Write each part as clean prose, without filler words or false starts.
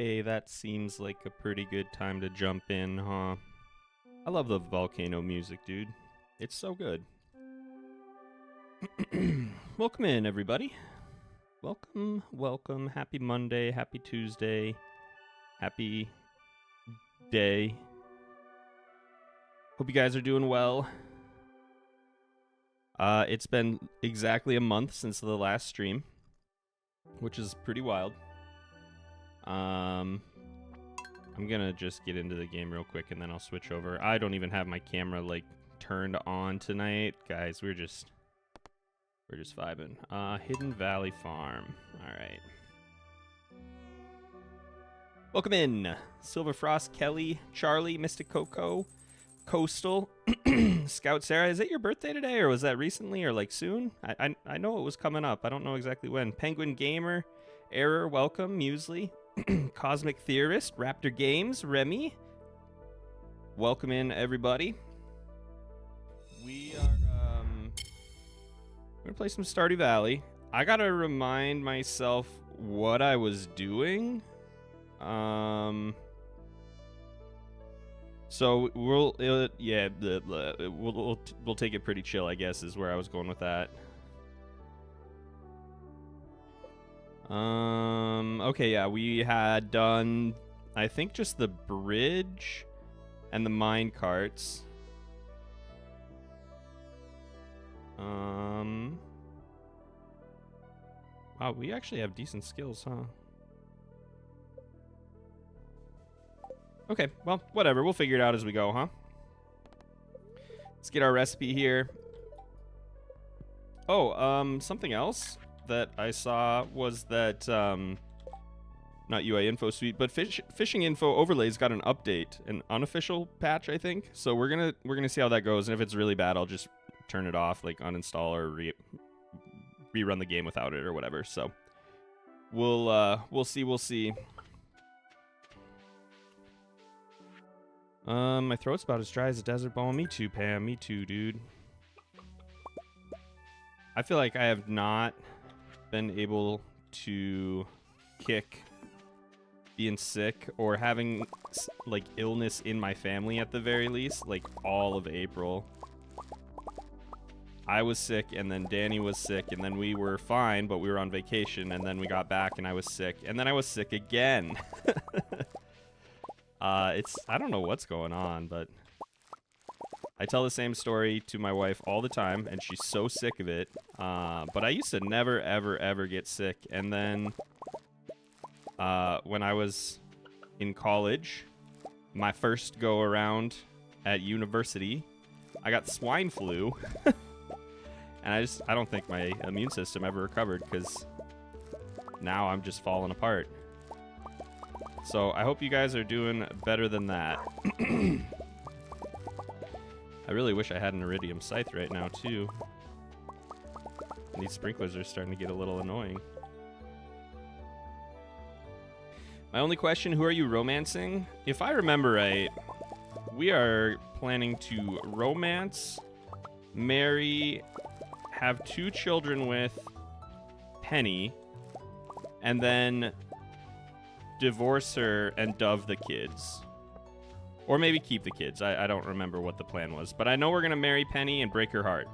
Okay, that seems like a pretty good time to jump in, huh? I love the volcano music, dude. It's so good. Welcome in, everybody. Welcome, welcome. Happy Monday, happy Tuesday, happy day. Hope you guys are doing well. It's been exactly a month since the last stream, which is pretty wild. I'm gonna just get into the game real quick and then I'll switch over. I don't even have my camera like turned on tonight, guys. We're just vibing. Hidden Valley Farm. All right. Welcome in, Silverfrost, Kelly, Charlie, Mystic Coco, Coastal, Scout Sarah. Is it your birthday today, or was that recently, or like soon? I know it was coming up. I don't know exactly when. Penguin Gamer, Error, welcome, Mewsli, Cosmic Theorist, Raptor Games, Remy. Welcome in, everybody. We are we're gonna play some Stardew Valley. I gotta remind myself what I was doing. So we'll take it pretty chill, I guess, is where I was going with that. Okay, yeah, we had done, I think, just the bridge and the mine carts. Wow, we actually have decent skills, huh? Okay, well, whatever. We'll figure it out as we go, huh? Let's get our recipe here. Oh, something else that I saw was that, not UI info suite, but fishing info overlays got an update, an unofficial patch, I think. So we're gonna see how that goes, and if it's really bad, I'll just turn it off, like uninstall or rerun the game without it or whatever. So we'll see. My throat's about as dry as a desert ball. Me too, Pam. Me too, dude. I feel like I have not been able to kick being sick or having like illness in my family at the very least, like all of April. I was sick, and then Dani was sick, and then we were fine, but we were on vacation, and then we got back and I was sick, and then I was sick again. I don't know what's going on, but I tell the same story to my wife all the time, and she's so sick of it. But I used to never, ever, ever get sick. And then when I was in college, my first go around at university, I got swine flu. And I don't think my immune system ever recovered, because now I'm just falling apart. So I hope you guys are doing better than that. I really wish I had an iridium scythe right now, too. And these sprinklers are starting to get a little annoying. My only question, who are you romancing? If I remember right, we are planning to romance, marry, have 2 children with Penny, and then divorce her and dove the kids. Or maybe keep the kids. I don't remember what the plan was. But I know we're going to marry Penny and break her heart.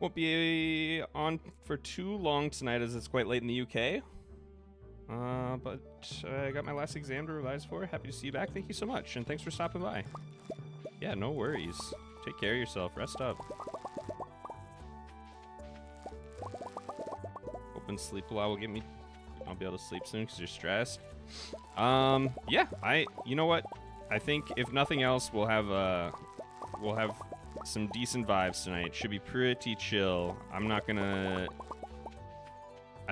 Won't be on for too long tonight as it's quite late in the UK. But I got my last exam to revise for. Happy to see you back. Thank you so much. And thanks for stopping by. Yeah, no worries. Take care of yourself. Rest up. Hoping sleep a while will get me. I'll be able to sleep soon because you're stressed. Yeah, you know what? I think if nothing else, we'll have some decent vibes tonight. Should be pretty chill. I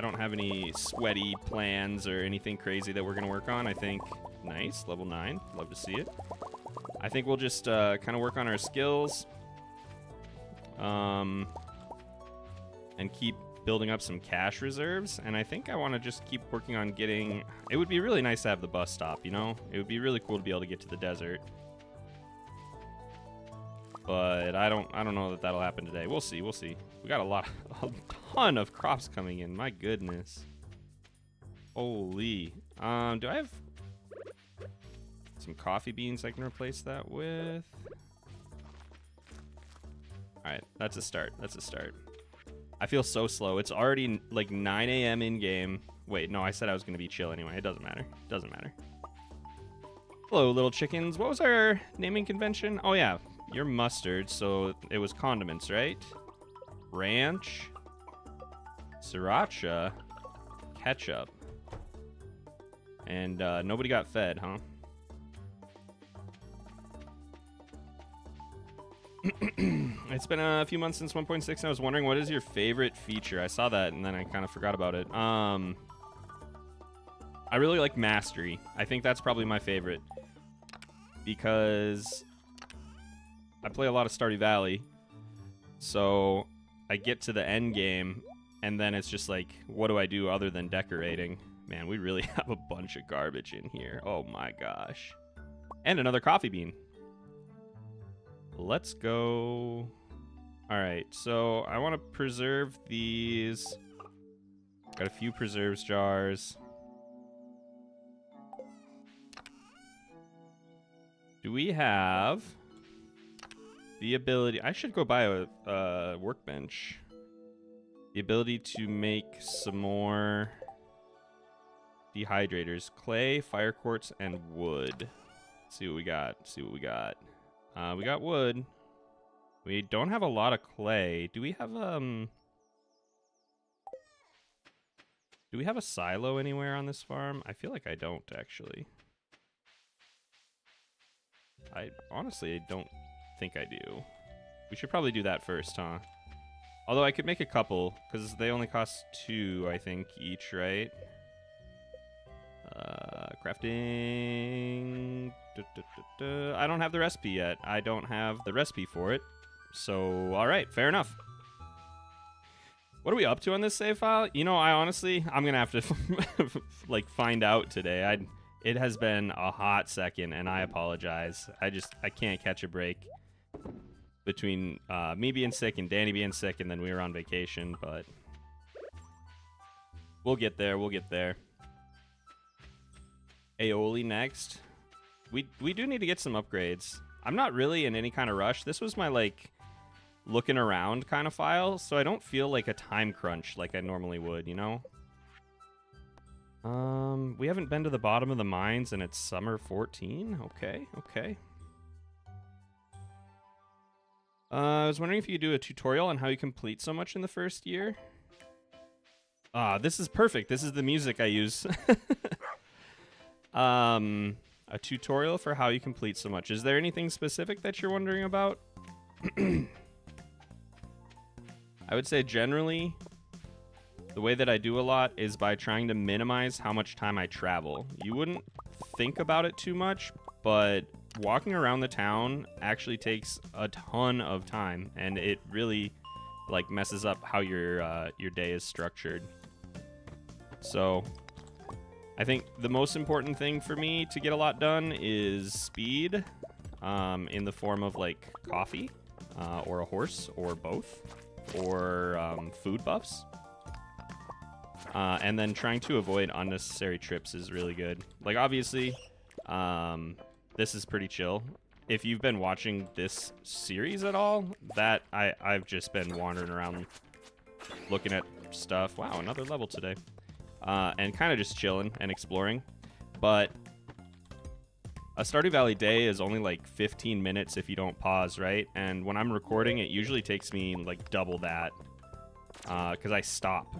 don't have any sweaty plans or anything crazy that we're gonna work on. I think nice, level 9. Love to see it. I think we'll just kind of work on our skills, and keep building up some cash reserves. And I think I want to just keep working on getting. It would be really nice to have the bus stop. You know, it would be really cool to be able to get to the desert. but I don't know that that'll happen today. We'll see. We'll see. We got a ton of crops coming in. My goodness. Holy. Do I have some coffee beans I can replace that with? All right, that's a start. That's a start. I feel so slow. It's already like 9 a.m. in game. Wait, no, I said I was going to be chill anyway. It doesn't matter. Doesn't matter. Hello, little chickens. What was our naming convention? Oh, yeah. You're mustard, so it was condiments, right? Ranch. Sriracha. Ketchup. And nobody got fed, huh? It's been a few months since 1.6, and I was wondering, what is your favorite feature? I saw that, and then I kind of forgot about it. I really like Mastery. I think that's probably my favorite. Because I play a lot of Stardew Valley. So I get to the end game, and then it's just like, what do I do other than decorating? Man, we really have a bunch of garbage in here. Oh my gosh. And another coffee bean. Let's go. All right, so I want to preserve these. Got a few preserves jars. Do we have the ability? I should go buy a workbench. The ability to make some more dehydrators. Clay, fire quartz, and wood. Let's see what we got. Let's see what we got. We got wood. We don't have a lot of clay. Do we have a silo anywhere on this farm? I feel like I don't, actually. I honestly don't think I do. We should probably do that first, huh? Although I could make a couple, because they only cost 2, I think, each, right? Crafting. I don't have the recipe yet. I don't have the recipe for it. So, all right, fair enough. What are we up to on this save file? You know, I'm going to have to like find out today. It has been a hot second, and I apologize. I can't catch a break between me being sick and Dani being sick, and then we were on vacation, but we'll get there. We'll get there. Aioli next. We do need to get some upgrades. I'm not really in any kind of rush. This was my, like, looking around kind of file, so I don't feel like a time crunch like I normally would, you know? We haven't been to the bottom of the mines, and it's summer 14? Okay, okay. I was wondering if you could do a tutorial on how you complete so much in the first year. This is perfect. This is the music I use. A tutorial for how you complete so much. Is there anything specific that you're wondering about? I would say generally, the way that I do a lot is by trying to minimize how much time I travel. You wouldn't think about it too much, but walking around the town actually takes a ton of time, and it really like messes up how your day is structured. So I think the most important thing for me to get a lot done is speed, in the form of like coffee, or a horse, or both, or food buffs. And then trying to avoid unnecessary trips is really good. Like, obviously, this is pretty chill. If you've been watching this series at all, that I've just been wandering around looking at stuff. Wow, another level today. And kind of just chilling and exploring. But a Stardew Valley day is only like 15 minutes if you don't pause, right? And when I'm recording, it usually takes me like double that. Because I stop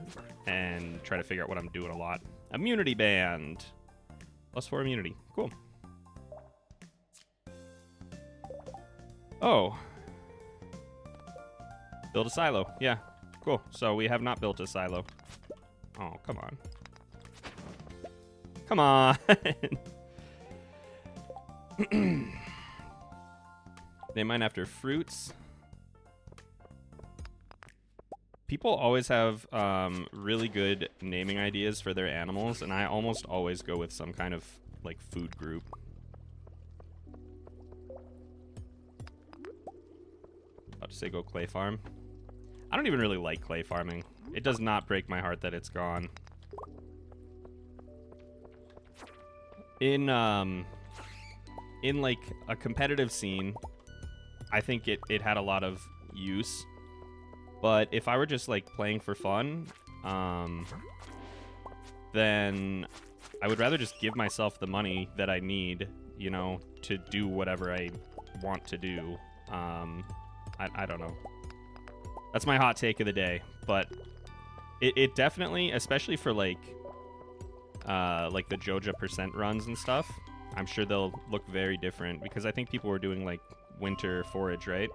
and try to figure out what I'm doing a lot. Immunity band. +4 immunity. Cool. Oh. Build a silo. Yeah. Cool. So we have not built a silo. Oh, come on. Come on. Name mine after fruits. People always have really good naming ideas for their animals, and I almost always go with some kind of like food group. About to say go clay farm. I don't even really like clay farming. It does not break my heart that it's gone. In like a competitive scene, I think it had a lot of use. But if I were just like playing for fun, then I would rather just give myself the money that I need, you know, to do whatever I want to do. I don't know. That's my hot take of the day. But it definitely, especially for like the Joja percent runs and stuff, I'm sure they'll look very different because I think people were doing like winter forage, right?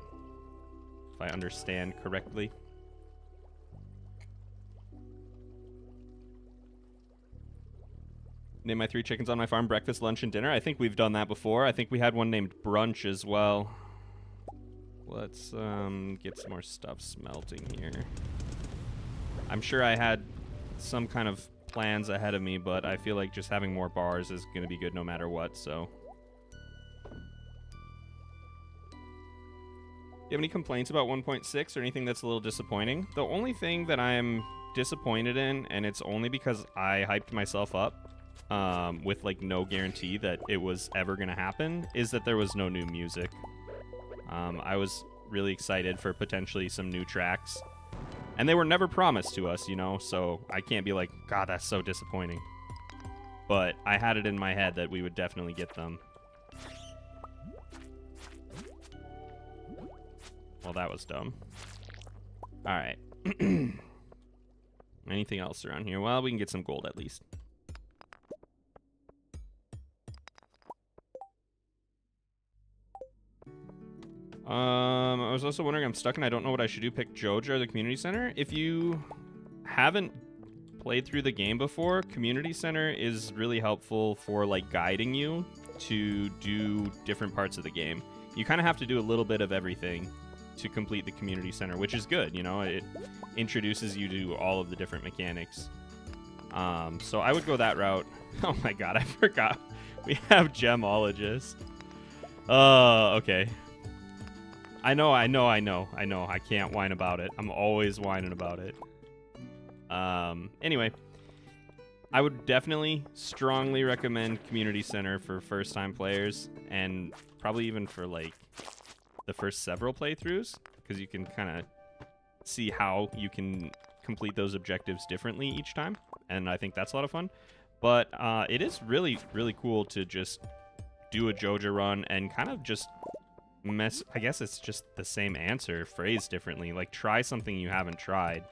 If I understand correctly. Name my 3 chickens on my farm: breakfast, lunch, and dinner. I think we've done that before. I think we had one named Brunch as well. Let's get some more stuff smelting here. I'm sure I had some kind of plans ahead of me, but I feel like just having more bars is going to be good no matter what, so. Do you have any complaints about 1.6 or anything that's a little disappointing? The only thing that I'm disappointed in, and it's only because I hyped myself up with like no guarantee that it was ever going to happen, is that there was no new music. I was really excited for potentially some new tracks, and they were never promised to us, you know, so I can't be like, God, that's so disappointing. But I had it in my head that we would definitely get them. Well, that was dumb. All right. Anything else around here? Well, we can get some gold at least. I was also wondering, I'm stuck and I don't know what I should do. Pick Joja or the community center? If you haven't played through the game before, community center is really helpful for like guiding you to do different parts of the game. You kind of have to do a little bit of everything to complete the community center, which is good, you know. It introduces you to all of the different mechanics. So I would go that route. Oh my god, I forgot. We have gemologist. Okay. I know. I can't whine about it. I'm always whining about it. Anyway, I would definitely strongly recommend Community Center for first-time players, and probably even for like the first several playthroughs, because you can kind of see how you can complete those objectives differently each time, and I think that's a lot of fun. But it is really, really cool to just do a Joja run and kind of just mess. I guess it's just the same answer phrased differently. Like, try something you haven't tried.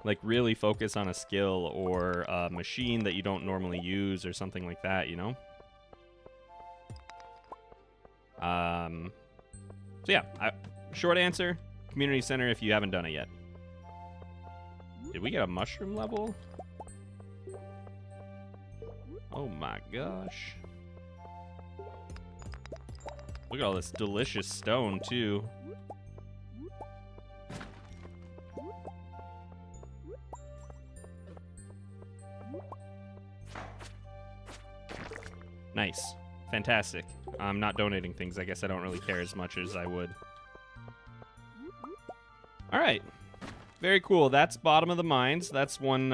Like, really focus on a skill or a machine that you don't normally use or something like that, you know? So yeah, short answer, community center if you haven't done it yet. Did we get a mushroom level? Oh my gosh. Look at all this delicious stone too. Nice. Fantastic. I'm not donating things. I guess I don't really care as much as I would. All right. Very cool. That's bottom of the mines. That's one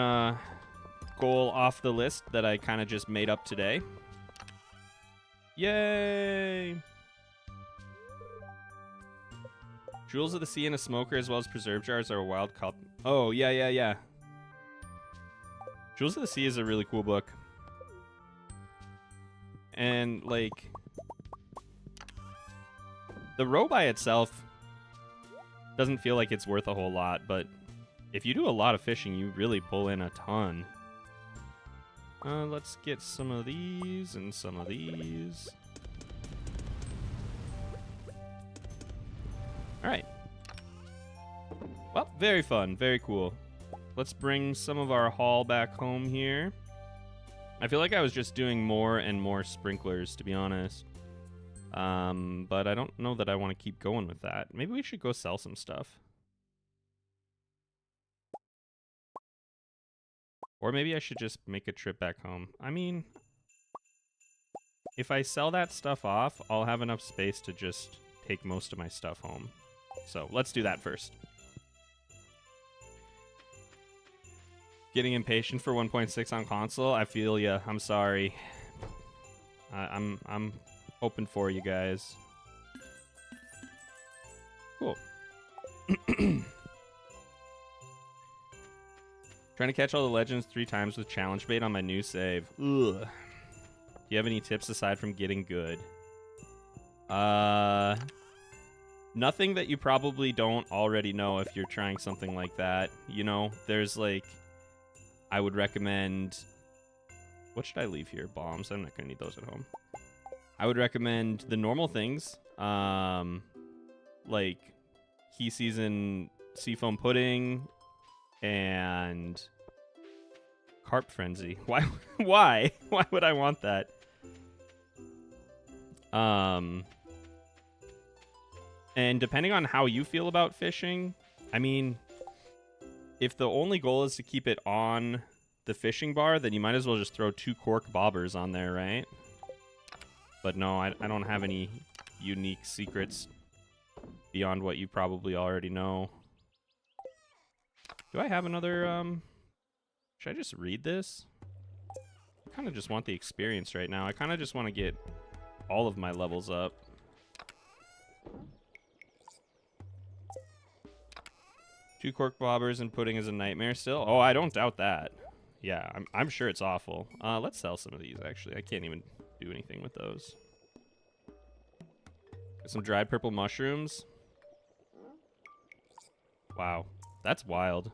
goal off the list that I kind of just made up today. Yay! Jewels of the Sea and a Smoker, as well as preserve jars, are a wild cup. Oh, yeah. Jewels of the Sea is a really cool book. And, like, the row by itself doesn't feel like it's worth a whole lot, but if you do a lot of fishing, you really pull in a ton. Let's get some of these and some of these. Alright. Well, very fun. Very cool. Let's bring some of our haul back home here. I feel like I was just doing more and more sprinklers, to be honest. But I don't know that I want to keep going with that. Maybe we should go sell some stuff. Or maybe I should just make a trip back home. I mean, if I sell that stuff off, I'll have enough space to just take most of my stuff home. So let's do that first. Getting impatient for 1.6 on console. I feel ya. I'm sorry. I'm hoping for you guys. Cool. Trying to catch all the legends 3 times with challenge bait on my new save. Ugh. Do you have any tips aside from getting good? Nothing that you probably don't already know if you're trying something like that. You know, there's like, I would recommend, what should I leave here? Bombs. I'm not going to need those at home. I would recommend the normal things, like Key Season Seafoam Pudding and Carp Frenzy. Why? Why would I want that? And depending on how you feel about fishing, I mean, if the only goal is to keep it on the fishing bar, then you might as well just throw 2 cork bobbers on there, right? But no, I don't have any unique secrets beyond what you probably already know. Do I have another, should I just read this? I kind of just want the experience right now. I kind of just want to get all of my levels up. Two cork bobbers and pudding is a nightmare still. Oh, I don't doubt that. Yeah, I'm sure it's awful. Let's sell some of these, actually. I can't even do anything with those. Got some dried purple mushrooms. Wow, that's wild.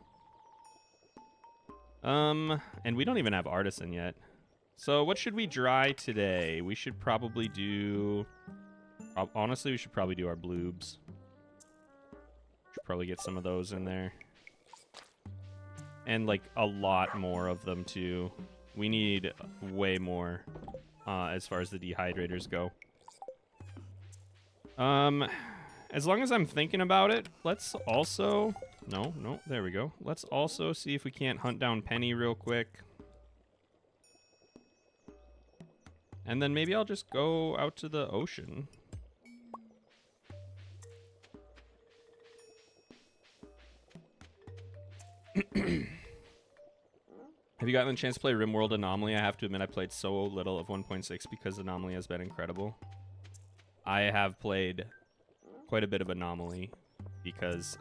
And we don't even have artisan yet. So what should we dry today? We should probably do... honestly, we should probably do our bloobs. Should probably get some of those in there. And, like, a lot more of them, too. We need way more as far as the dehydrators go. As long as I'm thinking about it, let's also... No, there we go. Let's also see if we can't hunt down Penny real quick. And then maybe I'll just go out to the ocean. Have you gotten the chance to play RimWorld Anomaly? I have to admit I played so little of 1.6 because Anomaly has been incredible. I have played quite a bit of Anomaly because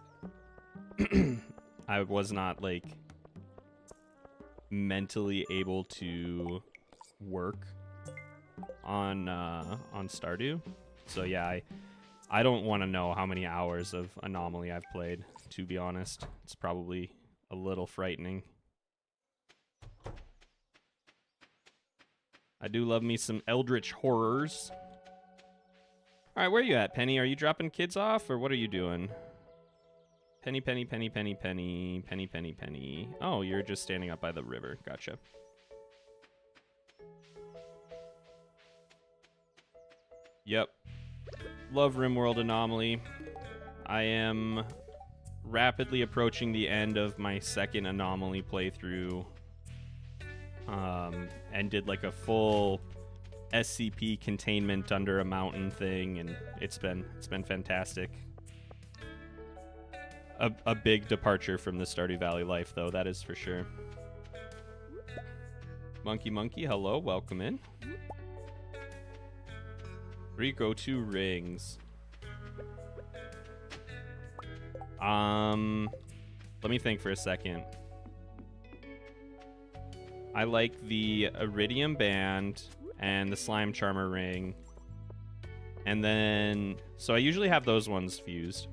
I was not, like, mentally able to work on Stardew. So yeah, I don't want to know how many hours of Anomaly I've played, to be honest. It's probably a little frightening. I do love me some Eldritch Horrors. Alright, where are you at, Penny? Are you dropping kids off, or what are you doing? Penny, Penny, Penny, Penny, Penny, Penny, Penny, Penny. Oh, you're just standing up by the river. Gotcha. Yep. Love RimWorld Anomaly. I am rapidly approaching the end of my second Anomaly playthrough. And did like a full SCP containment under a mountain thing, and it's been fantastic. A big departure from the Stardew Valley life, though, that is for sure. Monkey, hello, welcome in. Where you go to rings? Let me think for a second. I like the Iridium Band and the Slime Charmer ring. And then, so I usually have those ones fused.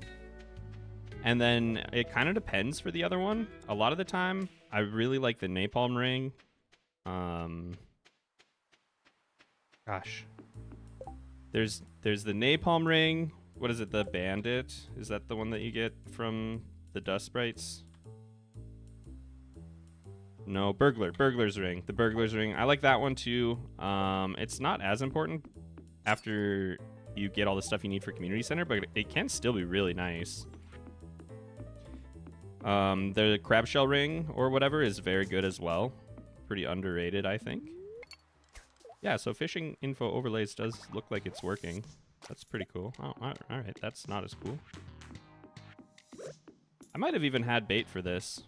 And then it kind of depends for the other one. A lot of the time, I really like the Napalm ring. Gosh. There's the Napalm ring. What is it, the Bandit? Is that the one that you get from the Dust Sprites? No, Burglar's ring. The Burglar's ring. I like that one too. It's not as important after you get all the stuff you need for Community Center, but it can still be really nice. The Crab Shell ring or whatever is very good as well. Pretty underrated, I think. Yeah, so fishing info overlays does look like it's working. That's pretty cool. Oh, all right. That's not as cool. I might have even had bait for this.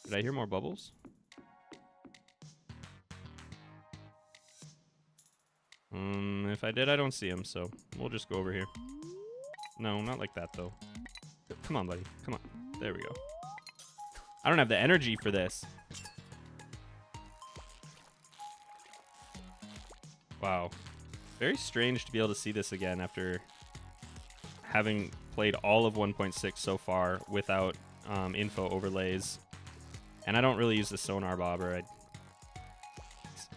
Did I hear more bubbles? If I did, I don't see him, so we'll just go over here. No, not like that, though. Come on, buddy. Come on. There we go. I don't have the energy for this. Wow. Very strange to be able to see this again after having played all of 1.6 so far without info overlays. And I don't really use the sonar bobber.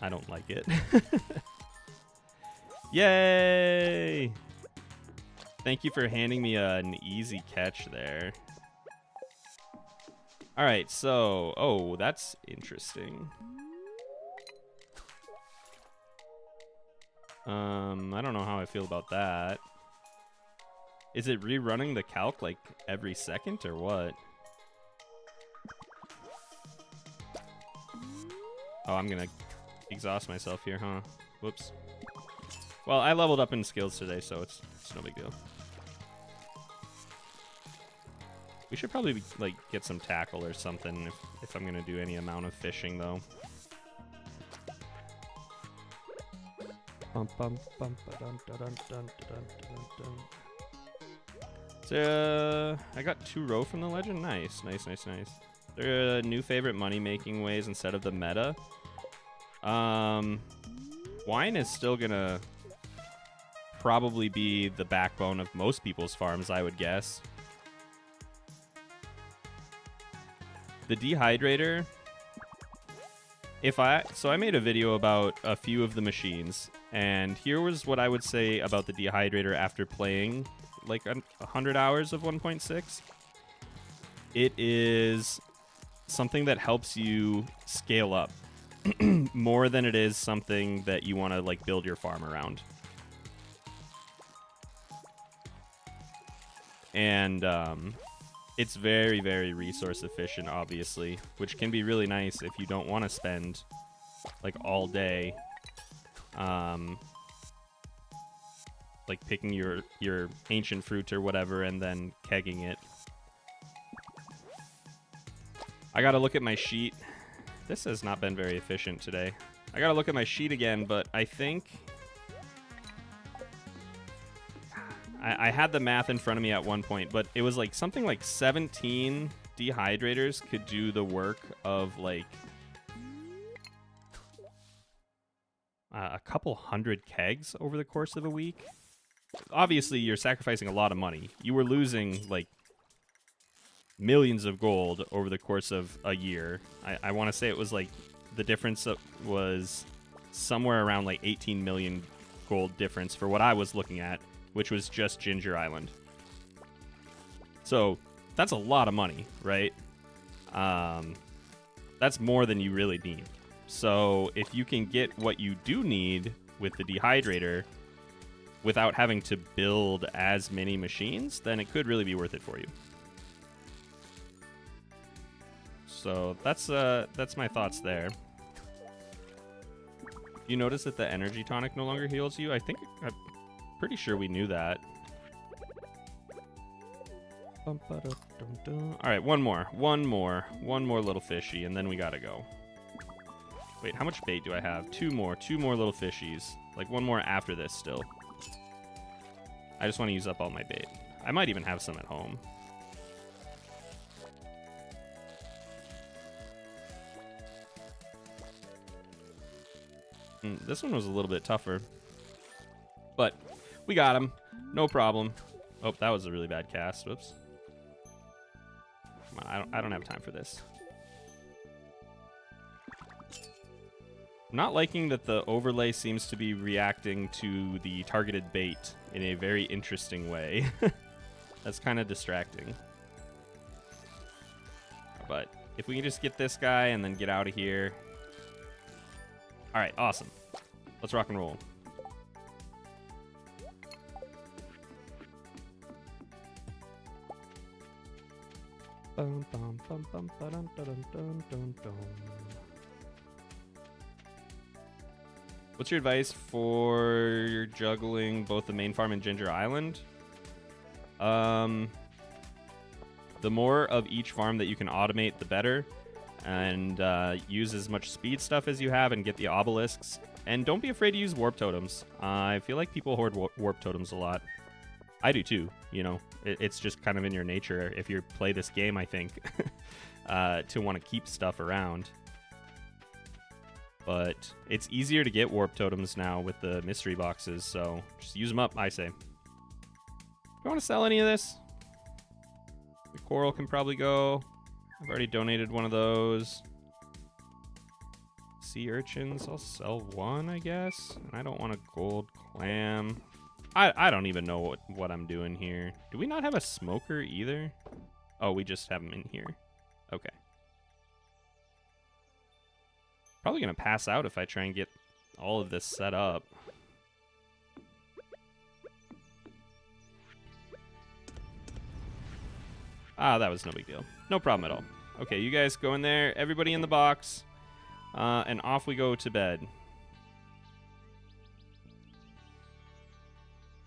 I don't like it. Yay! Thank you for handing me an easy catch there. All right, so... Oh, that's interesting. I don't know how I feel about that. Is it rerunning the calc like every second or what? Oh, I'm gonna exhaust myself here, huh? Whoops. Well, I leveled up in skills today, so it's no big deal. We should probably like get some tackle or something if I'm gonna do any amount of fishing though. So, I got 2 roe from the legend. Nice. They're new favorite money-making ways instead of the meta. Wine is still gonna probably be the backbone of most people's farms, I would guess. The dehydrator. So I made a video about a few of the machines, and here was what I would say about the dehydrator after playing like 100 hours of 1.6. It is something that helps you scale up more than it is something that you want to like build your farm around. And it's very, very resource efficient, obviously, which can be really nice if you don't want to spend like all day like picking your ancient fruit or whatever and then kegging it. I gotta look at my sheet. This has not been very efficient today. I gotta look at my sheet again, but I think I had the math in front of me at one point, but it was like something like 17 dehydrators could do the work of like a couple hundred kegs over the course of a week. Obviously, you're sacrificing a lot of money. You were losing like millions of gold over the course of a year. I want to say it was like the difference was somewhere around like 18 million gold difference for what I was looking at, which was just Ginger Island. So that's a lot of money, right? That's more than you really need. So if you can get what you do need with the dehydrator without having to build as many machines, then it could really be worth it for you. So that's my thoughts there. You notice that the energy tonic no longer heals you? I'm pretty sure we knew that. All right, one more little fishy, and then we gotta go. Wait, how much bait do I have? Two more little fishies. Like one more after this still. I just want to use up all my bait. I might even have some at home. This one was a little bit tougher, but we got him. No problem. Oh, that was a really bad cast. Whoops. Come on, I don't have time for this. I'm not liking that the overlay seems to be reacting to the targeted bait in a very interesting way. That's kind of distracting. But if we can just get this guy and then get out of here. All right, awesome. Let's rock and roll. Bum, bum, bum, bum, ba-dum, da-dum, dum, dum, dum. What's your advice for juggling both the main farm and Ginger Island? The more of each farm that you can automate, the better. And use as much speed stuff as you have and get the obelisks. And don't be afraid to use warp totems. I feel like people hoard warp totems a lot. I do too, you know. It's just kind of in your nature if you play this game, I think, to want to keep stuff around. But it's easier to get warp totems now with the mystery boxes, so just use them up, I say. Do you want to sell any of this? The coral can probably go. I've already donated one of those. Sea urchins, I'll sell one, I guess. And I don't want a gold clam. I don't even know what I'm doing here. Do we not have a smoker either? Oh, we just have them in here. Okay. Probably going to pass out if I try and get all of this set up. Ah, that was no big deal. No problem at all. Okay, you guys go in there. Everybody in the box. And off we go to bed.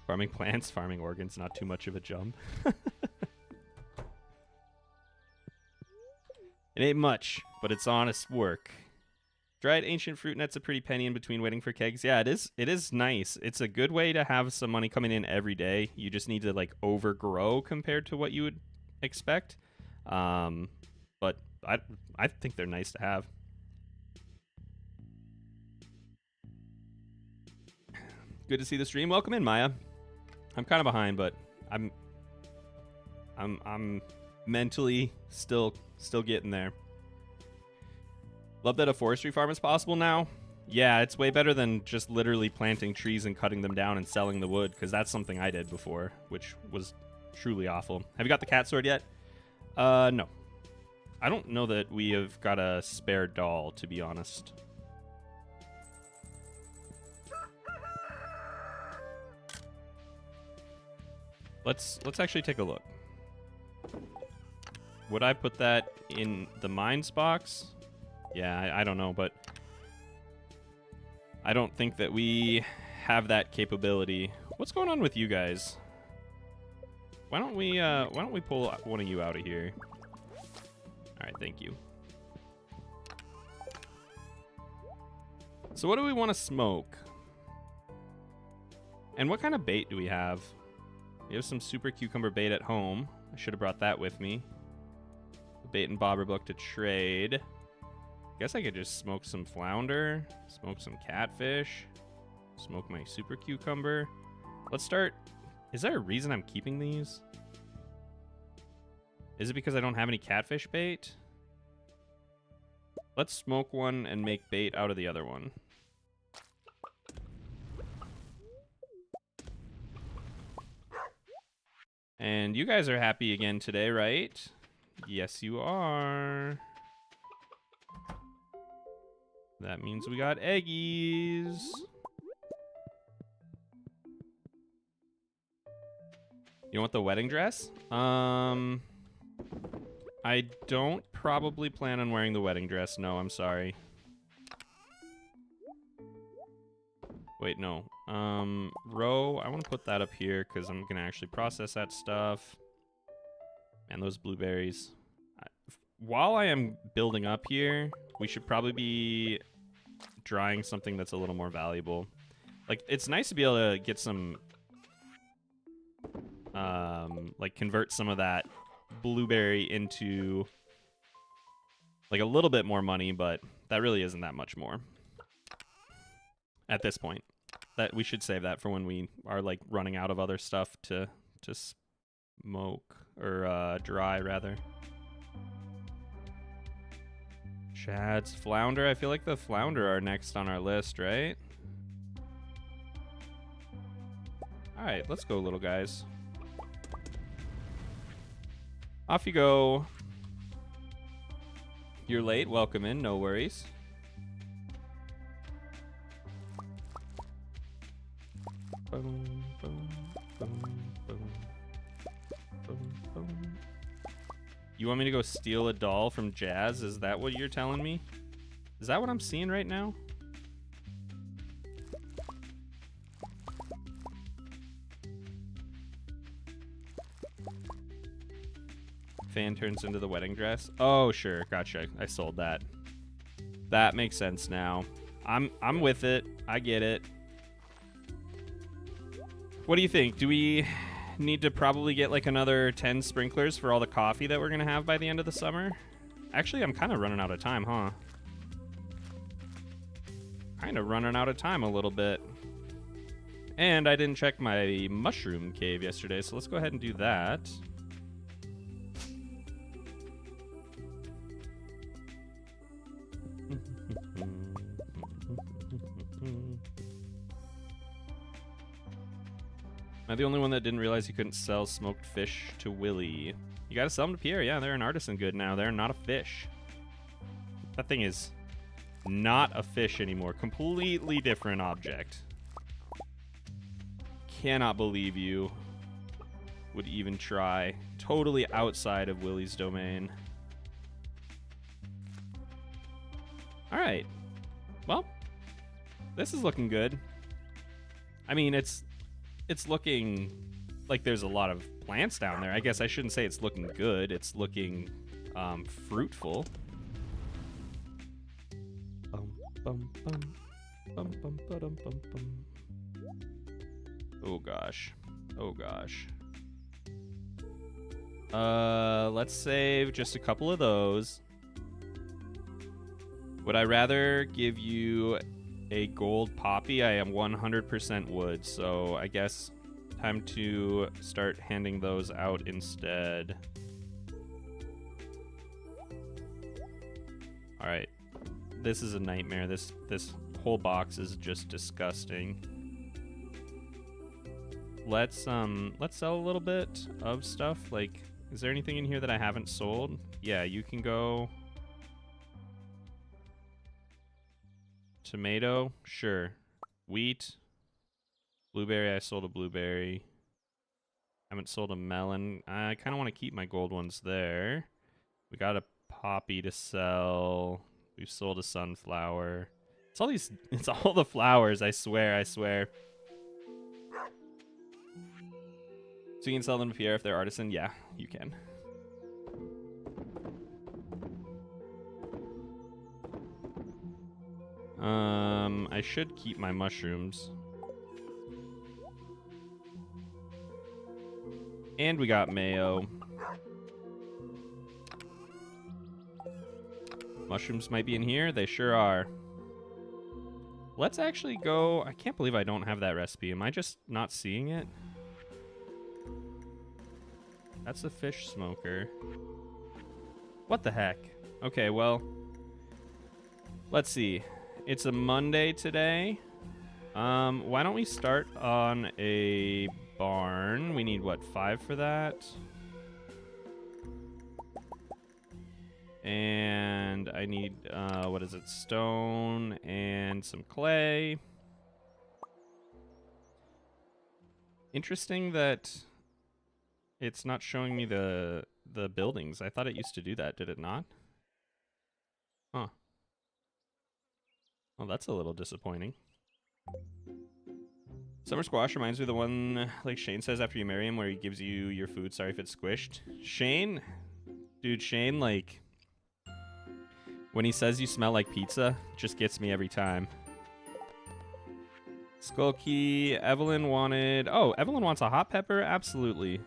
Farming plants, farming organs, not too much of a jump. It ain't much, but it's honest work. Dried ancient fruit net's a pretty penny in between waiting for kegs. Yeah, it is nice. It's a good way to have some money coming in every day. You just need to like overgrow compared to what you would expect. But I think they're nice to have. Good to see the stream. Welcome in, Maya. I'm kind of behind, but I'm mentally still getting there. Love that a forestry farm is possible now. Yeah, it's way better than just literally planting trees and cutting them down and selling the wood, because that's something I did before, which was truly awful. Have you got the cat sword yet? No. I don't know that we have got a spare doll, to be honest. Let's actually take a look. Would I put that in the mines box? Yeah, I don't know, but I don't think that we have that capability. What's going on with you guys? Why don't we pull one of you out of here? All right, thank you. So what do we want to smoke? And what kind of bait do we have? We have some super cucumber bait at home. I should have brought that with me. The bait and bobber book to trade. Guess I could just smoke some flounder, smoke some catfish, smoke my super cucumber. Let's start. Is there a reason I'm keeping these? Is it because I don't have any catfish bait? Let's smoke one and make bait out of the other one. And you guys are happy again today, right? Yes, you are. That means we got eggies. You want the wedding dress? I don't probably plan on wearing the wedding dress. No, I'm sorry. Wait, no. Row, I want to put that up here because I'm going to actually process that stuff. And those blueberries. While I am building up here, we should probably be drying something that's a little more valuable. Like, it's nice to be able to get some, like, convert some of that blueberry into, like, a little bit more money, but that really isn't that much more at this point. That we should save that for when we are, like, running out of other stuff to smoke, or dry, rather. Shads, flounder. I feel like the flounder are next on our list, right? All right, let's go, little guys. Off you go. You're late. Welcome in. No worries. Boom, boom, boom, boom, boom, boom. You want me to go steal a doll from Jazz? Is that what you're telling me? Is that what I'm seeing right now? fan turns into the wedding dress. Oh, sure. Gotcha. I sold that. That makes sense now. I'm with it. I get it. What do you think? Do we need to probably get like another 10 sprinklers for all the coffee that we're going to have by the end of the summer? Actually, I'm kind of running out of time, huh? Kind of running out of time a little bit. And I didn't check my mushroom cave yesterday, so let's go ahead and do that. Am I the only one that didn't realize you couldn't sell smoked fish to Willy? You gotta sell them to Pierre. Yeah, they're an artisan good now. They're not a fish. That thing is not a fish anymore. Completely different object. Cannot believe you would even try. Totally outside of Willy's domain. Alright. Well, this is looking good. I mean, it's looking like there's a lot of plants down there. I guess I shouldn't say it's looking good. It's looking fruitful. Oh gosh. Oh gosh. Let's save just a couple of those. Would I rather give you a gold poppy? I am 100% wood, so I guess time to start handing those out instead. All right. This is a nightmare. This whole box is just disgusting. Let's sell a little bit of stuff. Like, is there anything in here that I haven't sold? Yeah, you can go. Tomato, sure. Wheat, blueberry. I sold a blueberry. Haven't sold a melon. I kind of want to keep my gold ones there. We got a poppy to sell. We've sold a sunflower. It's all these. It's all the flowers. I swear. I swear. So you can sell them to Pierre if they're artisan? Yeah, you can. I should keep my mushrooms. And we got mayo. Mushrooms might be in here. They sure are. Let's actually go. I can't believe I don't have that recipe. Am I just not seeing it? That's a fish smoker. What the heck? Okay, well, let's see. It's a Monday today. Why don't we start on a barn? We need, what, 5 for that? And I need, what is it? Stone and some clay. Interesting that it's not showing me the buildings. I thought it used to do that. Did it not? Huh. Well, that's a little disappointing. Summer squash reminds me of the one, like Shane says after you marry him, where he gives you your food. Sorry if it's squished. Shane? Dude, Shane, like, when he says you smell like pizza, just gets me every time. Skulky, Evelyn wanted... Oh, Evelyn wants a hot pepper? Absolutely.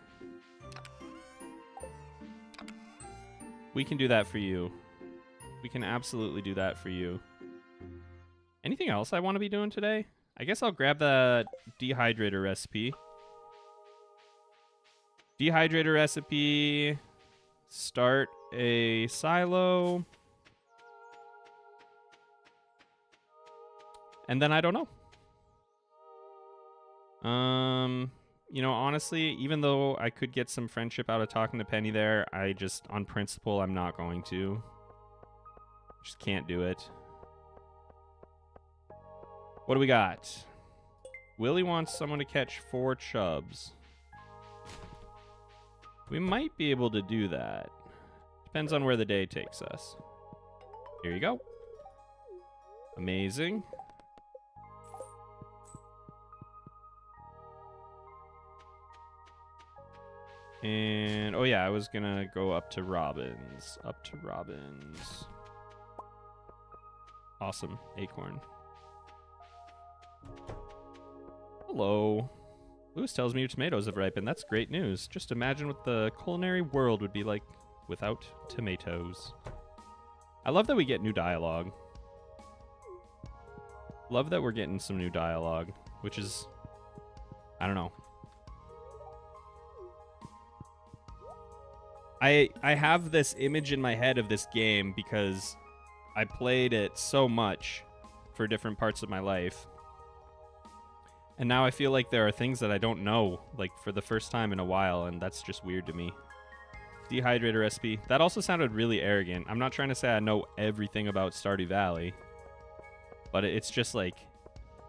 We can do that for you. We can absolutely do that for you. Anything else I want to be doing today? I guess I'll grab the dehydrator recipe. Dehydrator recipe. Start a silo. And then I don't know. You know, honestly, even though I could get some friendship out of talking to Penny there, I just, on principle, I'm not going to. Just can't do it. What do we got? Willy wants someone to catch 4 chubs. We might be able to do that. Depends on where the day takes us. Here you go. Amazing. And, oh yeah, I was gonna go up to Robin's. Up to Robin's. Awesome. Acorn. Hello. Lewis tells me your tomatoes have ripened. That's great news. Just imagine what the culinary world would be like without tomatoes. I love that we get new dialogue. Love that we're getting some new dialogue, which is, I don't know. I have this image in my head of this game because I played it so much for different parts of my life. And now I feel like there are things that I don't know, like, for the first time in a while, and that's just weird to me. Dehydrator recipe. That also sounded really arrogant. I'm not trying to say I know everything about Stardew Valley, but it's just like,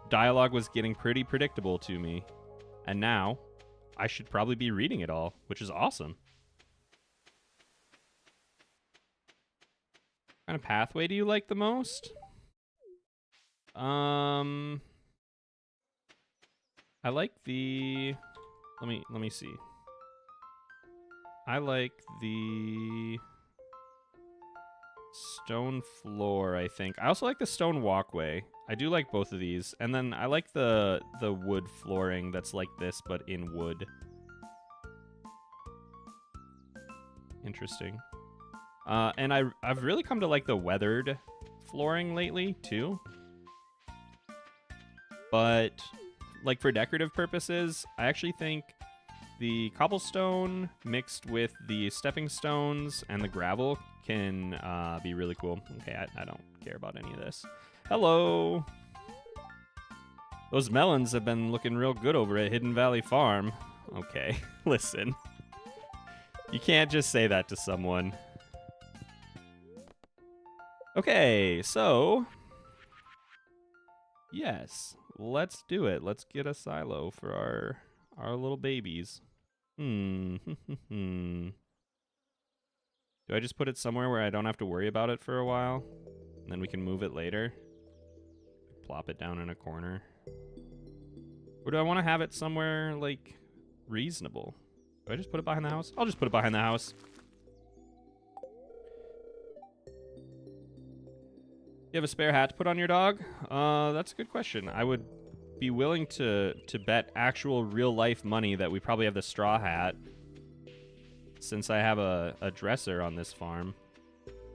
dialogue was getting pretty predictable to me, and now I should probably be reading it all, which is awesome. What kind of pathway do you like the most? I like the, let me see. I like the stone floor, I think. I also like the stone walkway. I do like both of these. And then I like the wood flooring that's like this, but in wood. Interesting. And I've really come to like the weathered flooring lately, too. But, like, for decorative purposes, I actually think the cobblestone mixed with the stepping stones and the gravel can be really cool. Okay, I don't care about any of this. Hello! Those melons have been looking real good over at Hidden Valley Farm. Okay, listen. You can't just say that to someone. Okay, so... yes, let's do it. Let's get a silo for our little babies. Do I just put it somewhere where I don't have to worry about it for a while? And then we can move it later? Plop it down in a corner? Or do I want to have it somewhere, like, reasonable? Do I just put it behind the house? I'll just put it behind the house. You have a spare hat to put on your dog? That's a good question. I would be willing to bet actual real-life money that we probably have the straw hat, since I have a dresser on this farm.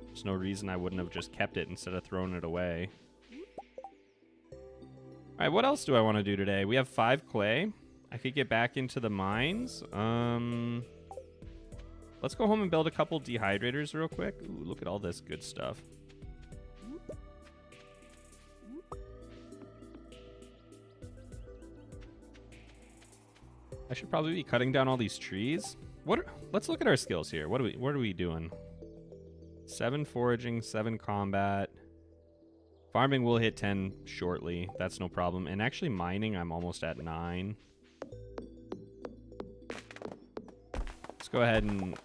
There's no reason I wouldn't have just kept it instead of throwing it away. Alright, what else do I want to do today? We have 5 clay. I could get back into the mines. Let's go home and build a couple dehydrators real quick. Ooh, look at all this good stuff. I should probably be cutting down all these trees. Let's look at our skills here. What are we doing? 7 foraging, 7 combat. Farming will hit 10 shortly. That's no problem. And actually mining, I'm almost at 9. Let's go ahead and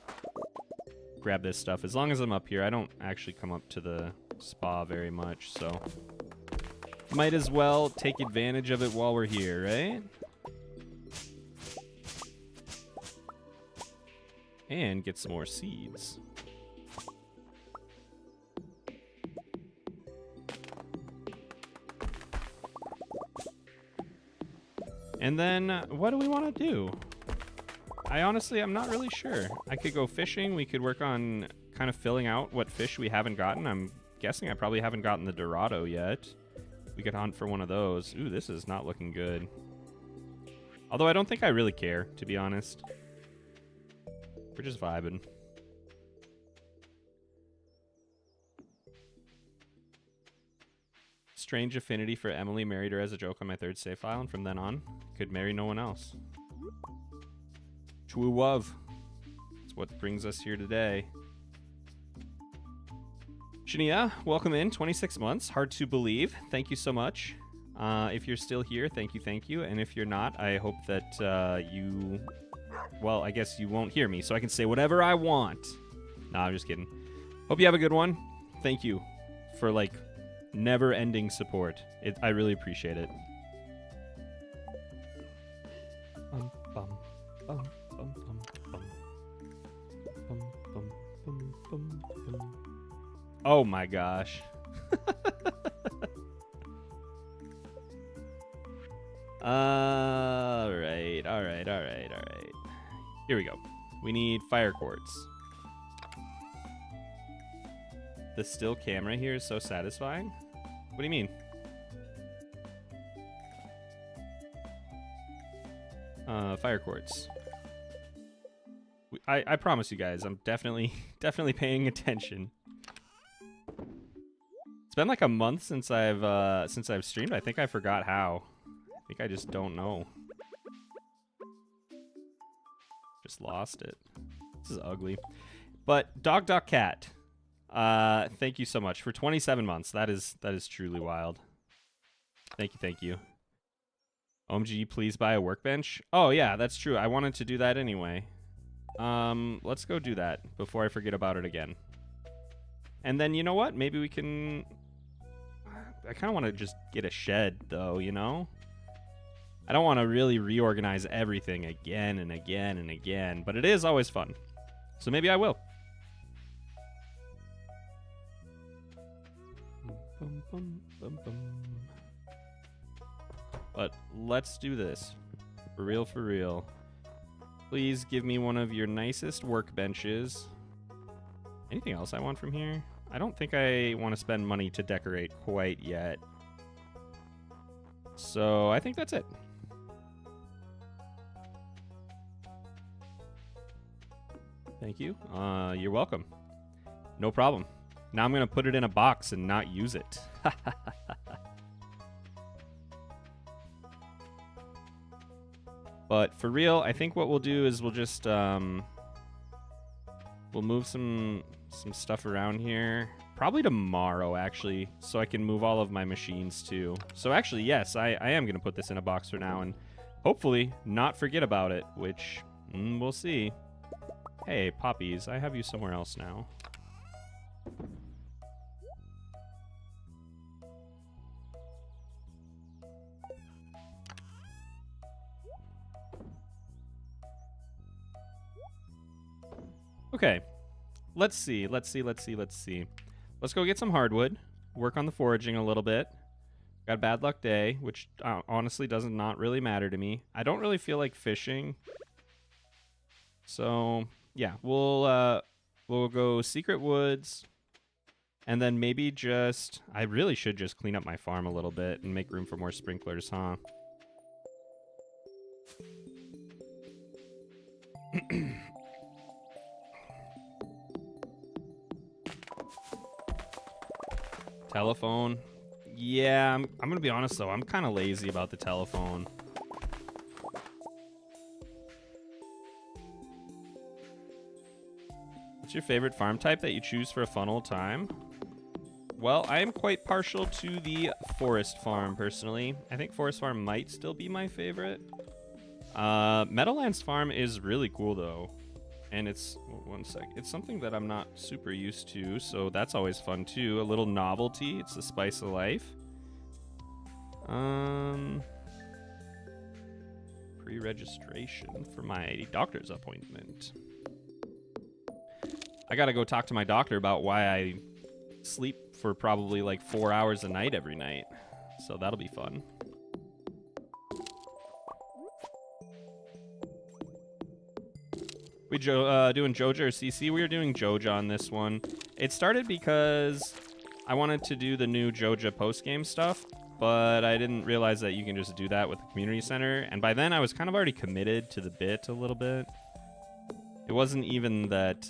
grab this stuff. As long as I'm up here, I don't actually come up to the spa very much, so might as well take advantage of it while we're here, right? And get some more seeds. And then, what do we want to do? I'm not really sure. I could go fishing. We could work on kind of filling out what fish we haven't gotten. I'm guessing I probably haven't gotten the Dorado yet. We could hunt for one of those. Ooh, this is not looking good. Although I don't think I really care, to be honest. We're just vibing. Strange affinity for Emily. Married her as a joke on my 3rd save file, and from then on, could marry no one else. True love. That's what brings us here today. Shania, welcome in. 26 months. Hard to believe. Thank you so much. If you're still here, thank you. And if you're not, I hope that you... well, I guess you won't hear me, so I can say whatever I want. Nah, I'm just kidding. Hope you have a good one. Thank you for, like, never-ending support. I really appreciate it. Bum, bum, bum, bum, bum, bum. Oh my gosh. All right. Here we go. We need fire quartz. The still camera here is so satisfying. What do you mean? Fire quartz. I promise you guys, I'm definitely paying attention. It's been like a month since I've streamed. I think I forgot how. I think I just don't know. Just lost it. This is ugly. But Dog Duck Cat, thank you so much for 27 months. That is truly wild. Thank you. OMG, please buy a workbench. Oh yeah, that's true. I wanted to do that anyway. Let's go do that before I forget about it again. And then you know what? Maybe we can. I kind of want to just get a shed though. You know. I don't want to really reorganize everything again and again and again, but it is always fun. So maybe I will. But let's do this. For real. Please give me one of your nicest workbenches. Anything else I want from here? I don't think I want to spend money to decorate quite yet. So I think that's it. Thank you. You're welcome. No problem. Now I'm going to put it in a box and not use it. But for real, I think what we'll do is we'll just we'll move some stuff around here. Probably tomorrow, actually, so I can move all of my machines too. So actually, yes, I am going to put this in a box for now and hopefully not forget about it, which we'll see. Hey, Poppies, I have you somewhere else now. Okay, let's see. Let's go get some hardwood, work on the foraging a little bit. Got a bad luck day, which honestly does not really matter to me. I don't really feel like fishing. So, yeah, we'll go Secret Woods, and then maybe just... I really should just clean up my farm a little bit and make room for more sprinklers, huh? Telephone. Yeah, I'm gonna be honest though, I'm kind of lazy about the telephone. What's your favorite farm type that you choose for a fun old time? Well, I am quite partial to the forest farm personally. I think forest farm might still be my favorite. Meadowlands farm is really cool though. And it's, one sec, it's something that I'm not super used to, so that's always fun too. A little novelty, it's the spice of life. Pre-registration for my doctor's appointment. I gotta go talk to my doctor about why I sleep for probably like 4 hours a night every night. So that'll be fun. We doing Joja or CC? We were doing Joja on this one. It started because I wanted to do the new Joja post-game stuff, but I didn't realize that you can just do that with the community center. And by then, I was kind of already committed to the bit a little bit. It wasn't even that...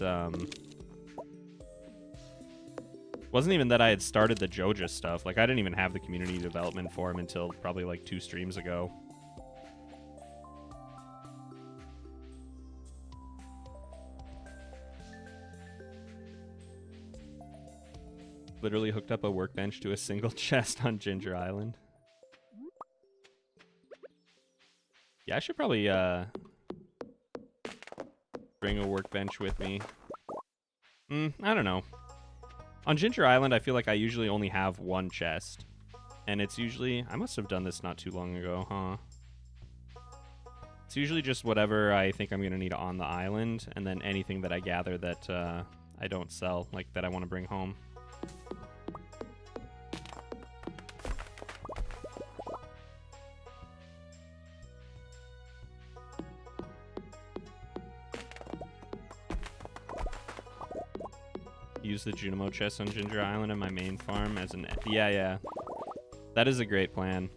wasn't even that I had started the Joja stuff. Like, I didn't even have the community development for him until probably like 2 streams ago. Literally hooked up a workbench to a single chest on Ginger Island. Yeah, I should probably bring a workbench with me. I don't know. On Ginger Island, I feel like I usually only have 1 chest. And it's usually... I must have done this not too long ago, huh? It's usually just whatever I think I'm going to need on the island, and then anything that I gather that I don't sell, like that I want to bring home. Use the Junimo chest on Ginger Island and my main farm as an... Yeah. That is a great plan.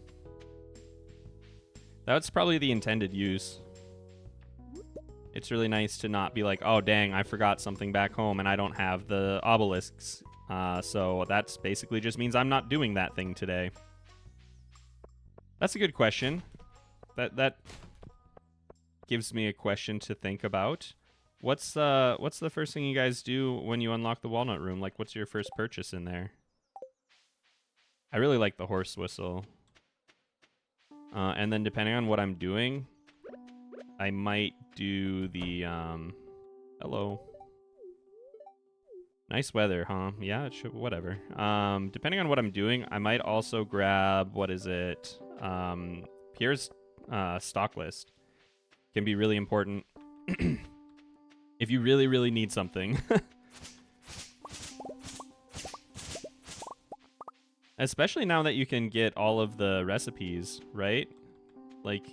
That's probably the intended use. It's really nice to not be like, oh, dang, I forgot something back home and I don't have the obelisks. So that's basically just means I'm not doing that thing today. That's a good question. That gives me a question to think about. What's the first thing you guys do when you unlock the Walnut Room? Like, what's your first purchase in there? I really like the horse whistle. And then depending on what I'm doing, I might do the, hello. Nice weather, huh? Yeah, it should, whatever. Depending on what I'm doing, I might also grab, what is it? Pierre's stock list. Can be really important. If you really, really need something. Especially now that you can get all of the recipes, right? Like,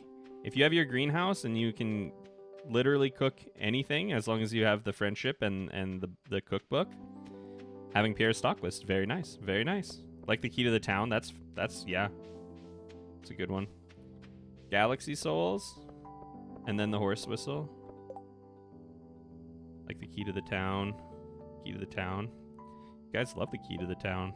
if you have your greenhouse and you can literally cook anything as long as you have the friendship and the cookbook, having Pierre's stock list, very nice, very nice. Like the key to the town, that's yeah. It's a good one. Galaxy Souls, and then the horse whistle. Like the key to the town. Key to the town. You guys love the key to the town.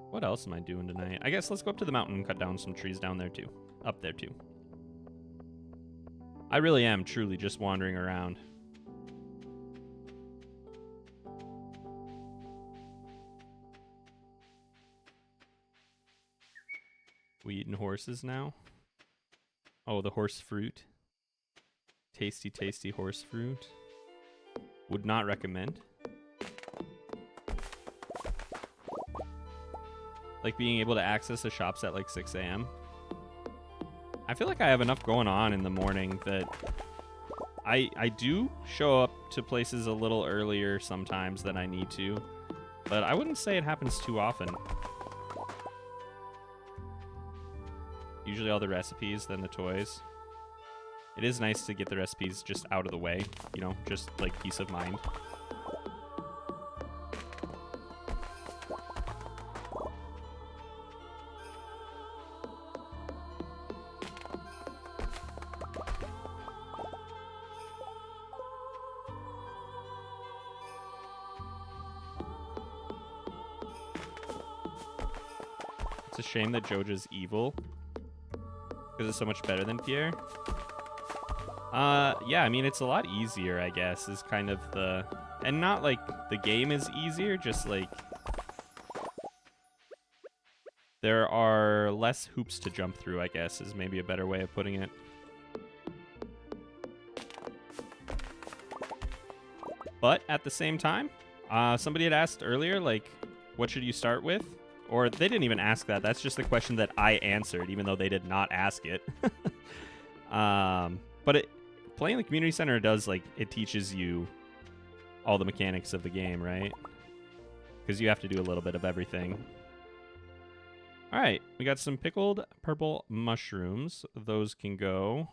What else am I doing tonight? I guess let's go up to the mountain and cut down some trees down there too. Up there too. I really am truly just wandering around. We eating horses now? Oh, the horse fruit. Tasty, tasty horse fruit. Would not recommend. Like being able to access the shops at like 6 a.m. I feel like I have enough going on in the morning that I do show up to places a little earlier sometimes than I need to, but I wouldn't say it happens too often. Usually all the recipes, then the toys. It is nice to get the recipes just out of the way, you know, just like peace of mind. It's a shame that Joja's evil. Because it's so much better than Pierre. Yeah, I mean, it's a lot easier, I guess, is kind of the... And not like the game is easier, just like... There are less hoops to jump through, I guess, is maybe a better way of putting it. But at the same time, somebody had asked earlier, like, what should you start with? Or they didn't even ask that. That's just the question that I answered, even though they did not ask it. But playing the community center does, like, it teaches you all the mechanics of the game, right? Because you have to do a little bit of everything. All right, we got some pickled purple mushrooms. Those can go.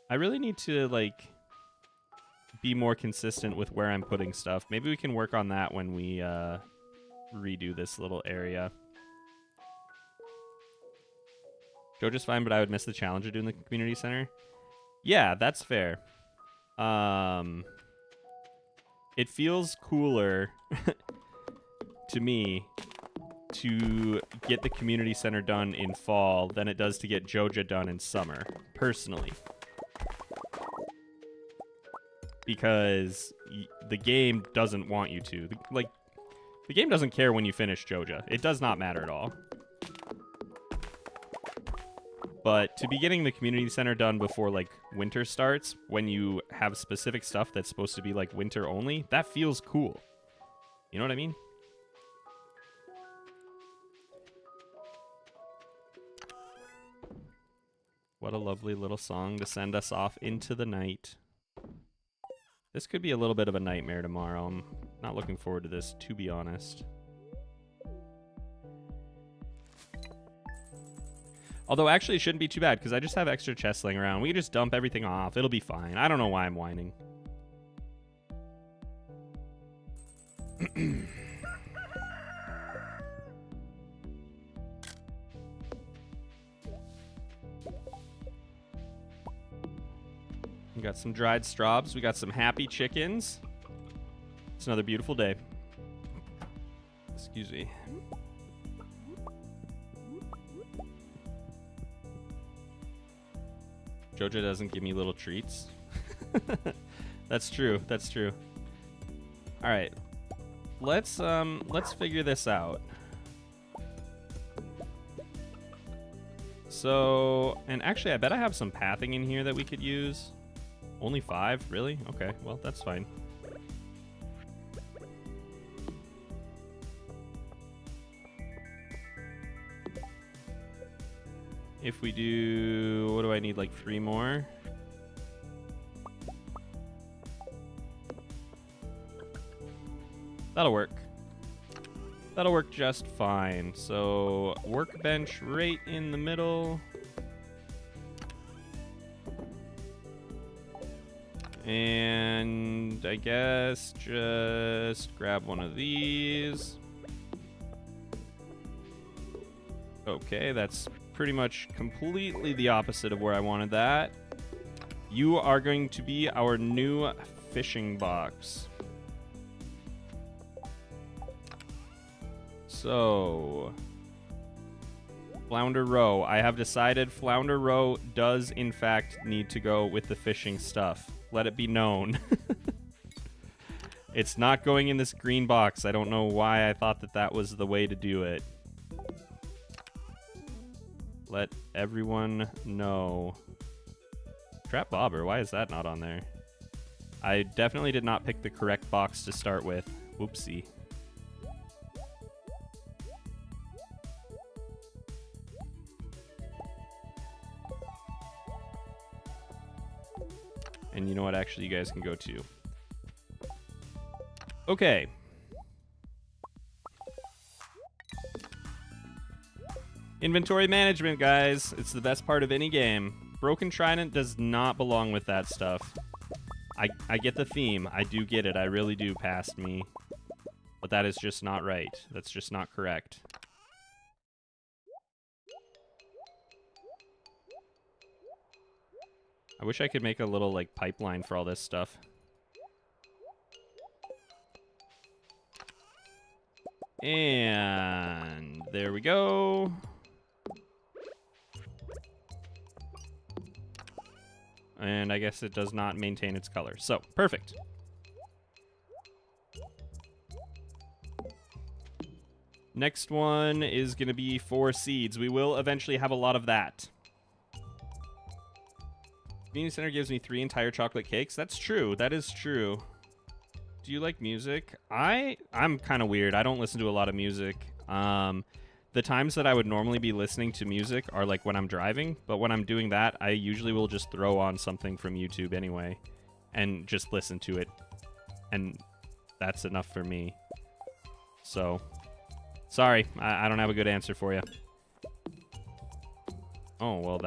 I really need to, like, be more consistent with where I'm putting stuff. Maybe we can work on that when we redo this little area. Joja's fine, but I would miss the challenge of doing the community center. Yeah, that's fair. It feels cooler to me to get the community center done in fall than it does to get Joja done in summer, personally. Because the game doesn't want you to. The game doesn't care when you finish Joja. It does not matter at all. But to be getting the community center done before, like, winter starts, when you have specific stuff that's supposed to be, like, winter only, that feels cool. You know what I mean? What a lovely little song to send us off into the night. This could be a little bit of a nightmare tomorrow. I'm not looking forward to this, to be honest. Although, actually, it shouldn't be too bad, because I just have extra chests laying around. We can just dump everything off. It'll be fine. I don't know why I'm whining. We got some dried straws. We got some happy chickens. It's another beautiful day. Excuse me. Jojo doesn't give me little treats. That's true. That's true. All right. Let's figure this out. So, and actually I bet I have some pathing in here that we could use. Only 5? Really? Okay, well, that's fine. If we do... What do I need, like 3 more? That'll work. That'll work just fine. So, workbench right in the middle. And I guess just grab one of these. Okay, that's pretty much completely the opposite of where I wanted that. You are going to be our new fishing box. So, Flounder Row. I have decided Flounder Row does, in fact, need to go with the fishing stuff. Let it be known. It's not going in this green box. I don't know why I thought that that was the way to do it. Let everyone know. Trap Bobber, why is that not on there? I definitely did not pick the correct box to start with. Whoopsie. And you know what? Actually, you guys can go too. Okay. Inventory management, guys. It's the best part of any game. Broken Trident does not belong with that stuff. I get the theme. I do get it. I really do, past me. But that is just not right. That's just not correct. I wish I could make a little, like, pipeline for all this stuff. And there we go. And I guess it does not maintain its color. So, perfect. Next one is going to be 4 seeds. We will eventually have a lot of that. Community Center gives me 3 entire chocolate cakes. That's true. That is true. Do you like music? I'm kind of weird. I don't listen to a lot of music. The times that I would normally be listening to music are like when I'm driving, but when I'm doing that, I usually will just throw on something from YouTube anyway and just listen to it. And that's enough for me. So, sorry. I don't have a good answer for you. Oh, well,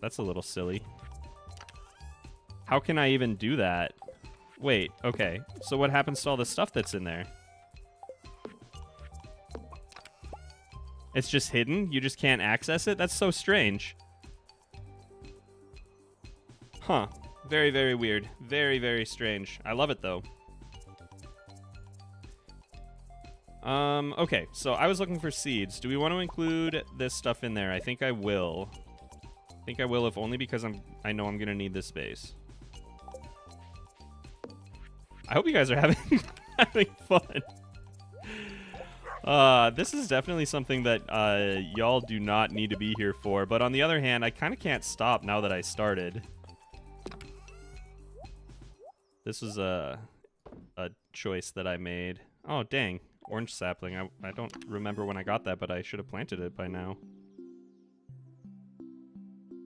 that's a little silly. How can I even do that? Wait, okay. So what happens to all the stuff that's in there? It's just hidden? You just can't access it? That's so strange. Huh. Very, very weird. Very, very strange. I love it, though. Okay. So I was looking for seeds. Do we want to include this stuff in there? I think I will. I think I will, if only because I know I'm going to need this space. I hope you guys are having fun. This is definitely something that y'all do not need to be here for. But on the other hand, I kind of can't stop now that I started. This was a choice that I made. Oh, dang. Orange sapling. I don't remember when I got that, but I should have planted it by now.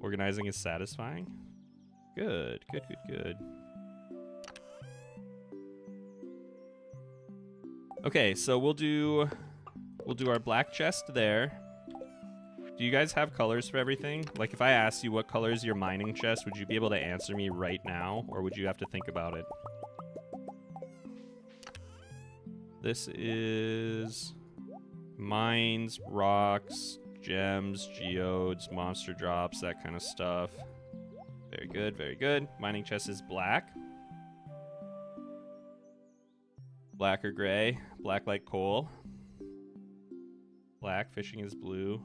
Organizing is satisfying. Good, good, good, good. Okay, so we'll do our black chest there. Do you guys have colors for everything? Like, if I asked you what color is your mining chest, would you be able to answer me right now, or would you have to think about it? This is mines, rocks, gems, geodes, monster drops, that kind of stuff. Very good, very good. Mining chest is black. Black or gray? Black like coal. Black. Fishing is blue.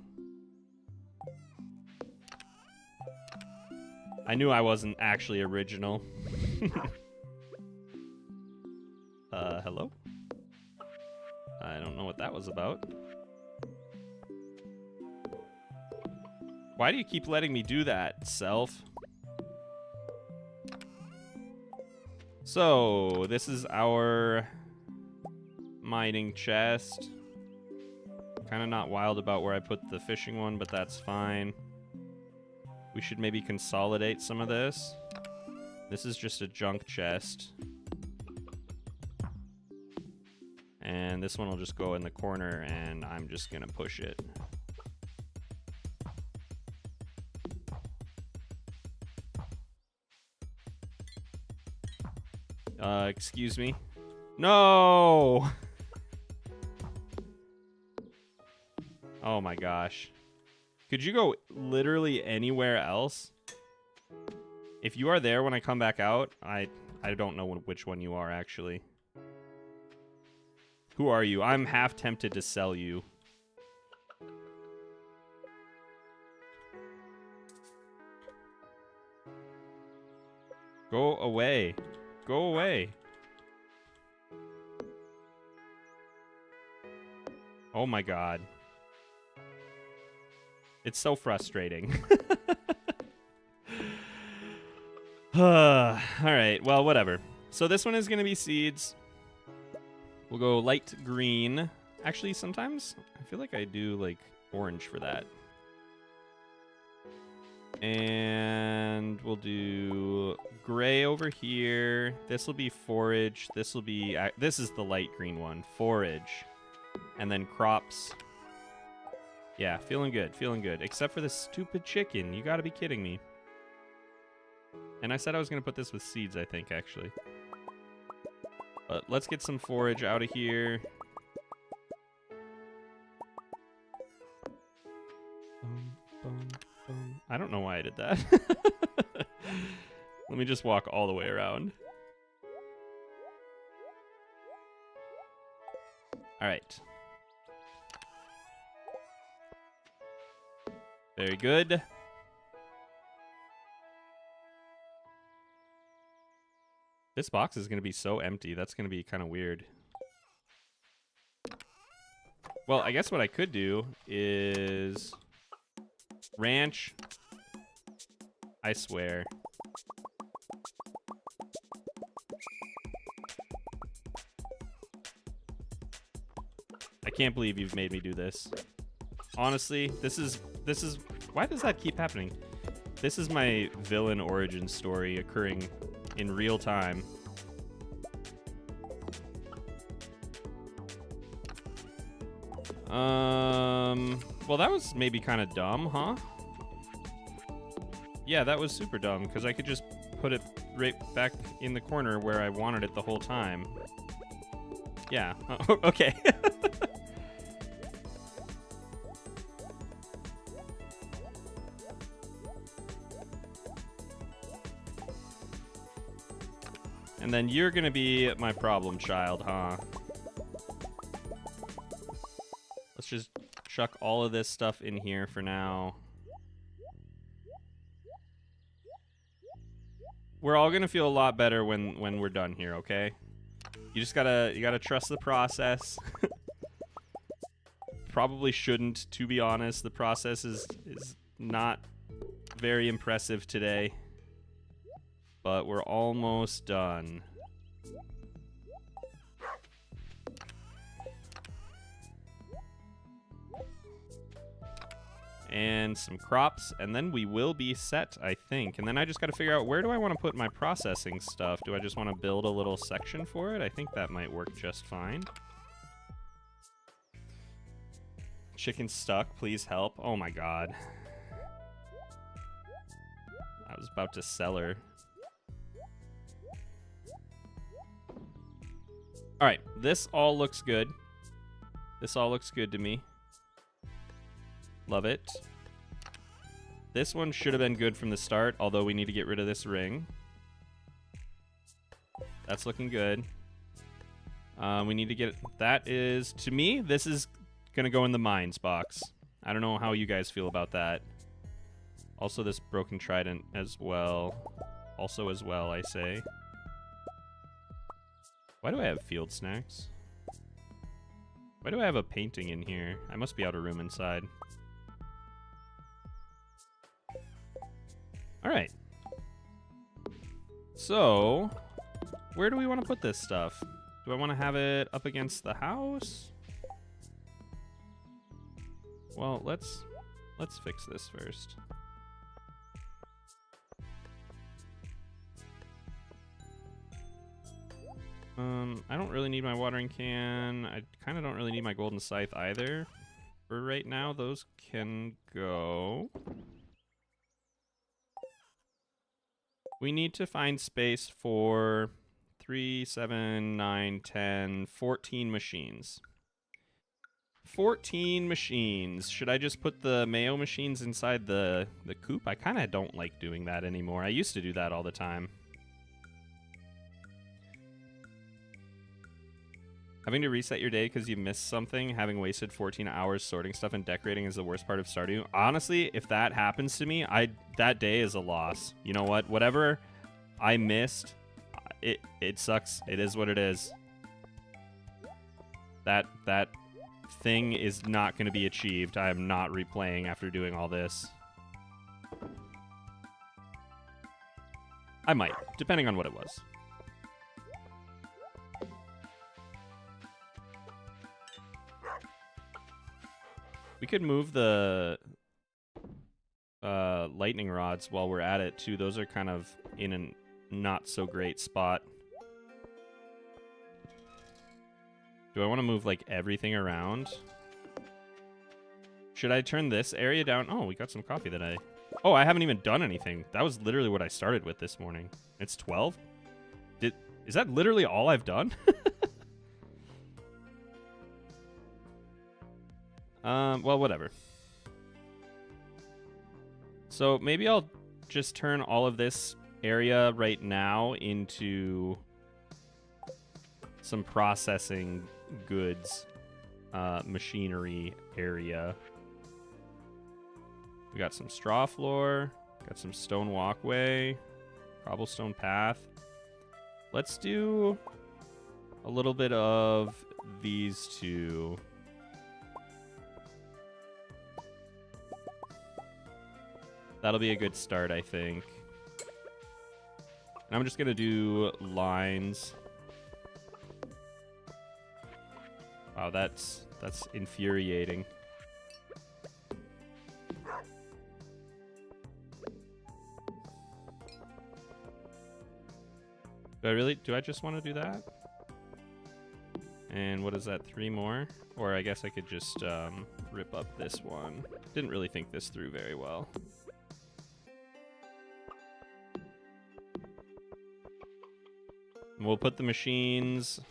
I knew I wasn't actually original. Hello? I don't know what that was about. Why do you keep letting me do that, self? So, this is our mining chest. Kind of not wild about where I put the fishing one, but that's fine. We should maybe consolidate some of this. This is just a junk chest. And this one will just go in the corner, and I'm just gonna push it. Excuse me. No! Oh my gosh. Could you go literally anywhere else? If you are there when I come back out, I don't know which one you are, actually. Who are you? I'm half tempted to sell you. Go away. Go away. Oh my god. It's so frustrating. Alright, well, whatever. So this one is going to be seeds. We'll go light green. Actually, sometimes I feel like I do, like, orange for that. And we'll do gray over here. This will be forage. This will be... this is the light green one. Forage. And then crops. Yeah, feeling good, feeling good. Except for this stupid chicken. You gotta be kidding me. And I said I was gonna put this with seeds, I think, actually. But let's get some forage out of here. I don't know why I did that. Let me just walk all the way around. All right. Very good. This box is going to be so empty. That's going to be kind of weird. Well, I guess what I could do is... ranch. I swear. I can't believe you've made me do this. Honestly, this is why does that keep happening? This is my villain origin story occurring in real time. Well, that was maybe kind of dumb, huh? Yeah, that was super dumb, because I could just put it right back in the corner where I wanted it the whole time. Yeah, okay. And then you're gonna be my problem child, huh? Let's just chuck all of this stuff in here for now. We're all gonna feel a lot better when we're done here, okay? You gotta trust the process. Probably shouldn't, to be honest. The process is not very impressive today. But we're almost done. and some crops, and then we will be set, I think. And then I just got to figure out, where do I want to put my processing stuff? Do I just want to build a little section for it? I think that might work just fine. Chicken stuck, please help. Oh my god. I was about to sell her. Alright, this all looks good. This all looks good to me. Love it. This one should have been good from the start, although we need to get rid of this ring. That's looking good. We need to get... That is... To me, this is going to go in the mines box. I don't know how you guys feel about that. Also, this broken trident as well. Also as well, I say. Why do I have field snacks? Why do I have a painting in here? I must be out of room inside. Alright. So, where do we want to put this stuff? Do I want to have it up against the house? Well, let's fix this first. I don't really need my watering can. I kind of don't really need my golden scythe either. For right now, those can go. We need to find space for 3, 7, 9, 10, 14 machines. 14 machines. Should I just put the mayo machines inside the coop? I kind of don't like doing that anymore. I used to do that all the time. Having to reset your day because you missed something, having wasted 14 hours sorting stuff and decorating is the worst part of Stardew. Honestly, if that happens to me, that day is a loss. You know what? Whatever I missed, it sucks. It is what it is. That thing is not going to be achieved. I am not replaying after doing all this. I might, depending on what it was. We could move the lightning rods while we're at it, too. Those are kind of in a not-so-great spot. Do I want to move, like, everything around? Should I turn this area down? Oh, we got some coffee that Oh, I haven't even done anything. That was literally what I started with this morning. It's 12? Is that literally all I've done? Well, whatever. So maybe I'll just turn all of this area right now into some processing goods, machinery area. We got some straw floor, got some stone walkway, cobblestone path. Let's do a little bit of these two. That'll be a good start, I think. And I'm just gonna do lines. Wow, that's infuriating. Do I just want to do that? And what is that, 3 more? Or I guess I could just rip up this one. Didn't really think this through very well. We'll put the machines...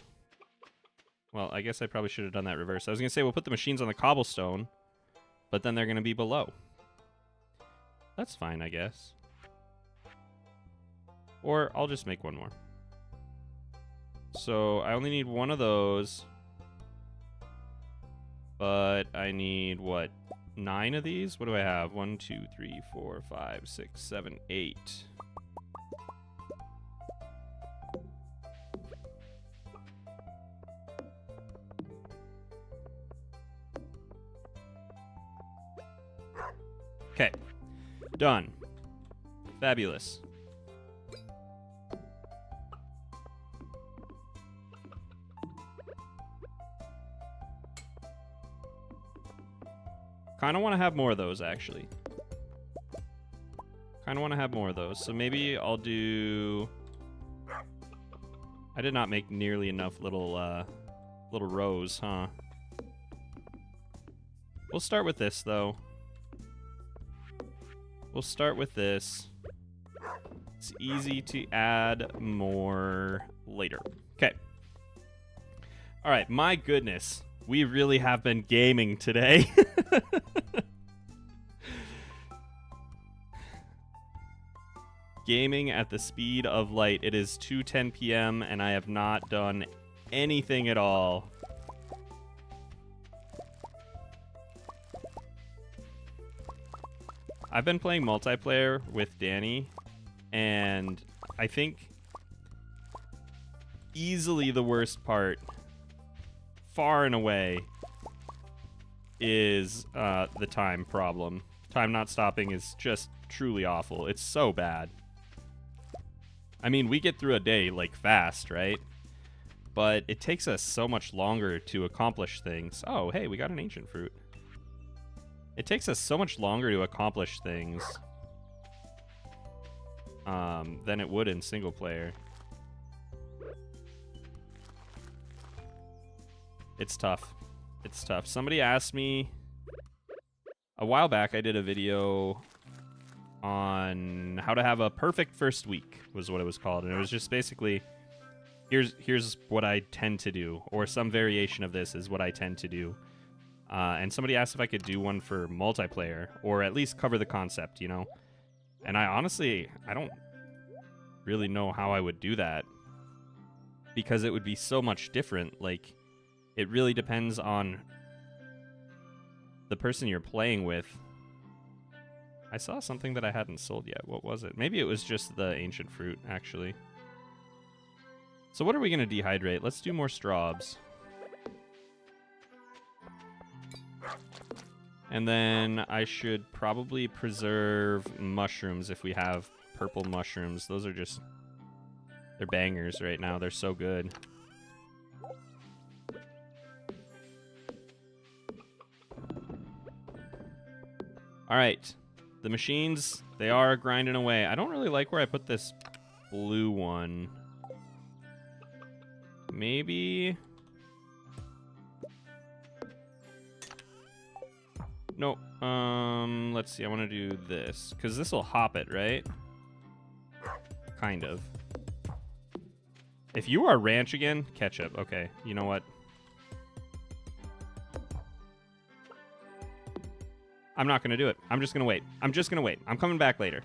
Well, I guess I probably should have done that reverse. I was going to say we'll put the machines on the cobblestone, but then they're going to be below. That's fine, I guess. Or I'll just make one more. So I only need one of those. But I need, what, 9 of these? What do I have? 1, 2, 3, 4, 5, 6, 7, 8. Okay, done. Fabulous. Kind of want to have more of those, actually. Kind of want to have more of those. So maybe I'll do... I did not make nearly enough little rows, huh? We'll start with this, though. We'll start with this. It's easy to add more later. Okay. All right, my goodness. We really have been gaming today. Gaming at the speed of light. It is 2:10 p.m. and I have not done anything at all. I've been playing multiplayer with Dani, and I think easily the worst part, far and away, is the time problem. Time not stopping is just truly awful. It's so bad. I mean, we get through a day, like, fast, right? But it takes us so much longer to accomplish things. Oh, hey, we got an ancient fruit. It takes us so much longer to accomplish things than it would in single player. It's tough. It's tough. Somebody asked me a while back, I did a video on how to have a perfect first week, was what it was called. And it was just basically, here's what I tend to do, or some variation of this is what I tend to do. And somebody asked if I could do one for multiplayer, or at least cover the concept, you know? And I honestly, I don't really know how I would do that, because it would be so much different. Like, it really depends on the person you're playing with. I saw something that I hadn't sold yet. What was it? Maybe it was just the ancient fruit, actually. So what are we going to dehydrate? Let's do more strawbs. And then I should probably preserve mushrooms if we have purple mushrooms. Those are just... they're bangers right now. They're so good. Alright. The machines, they are grinding away. I don't really like where I put this blue one. Maybe... no. Let's see. I want to do this, because this will hop it, right? Kind of. If you are ranch again, ketchup. Okay, you know what? I'm not going to do it. I'm just going to wait. I'm just going to wait. I'm coming back later.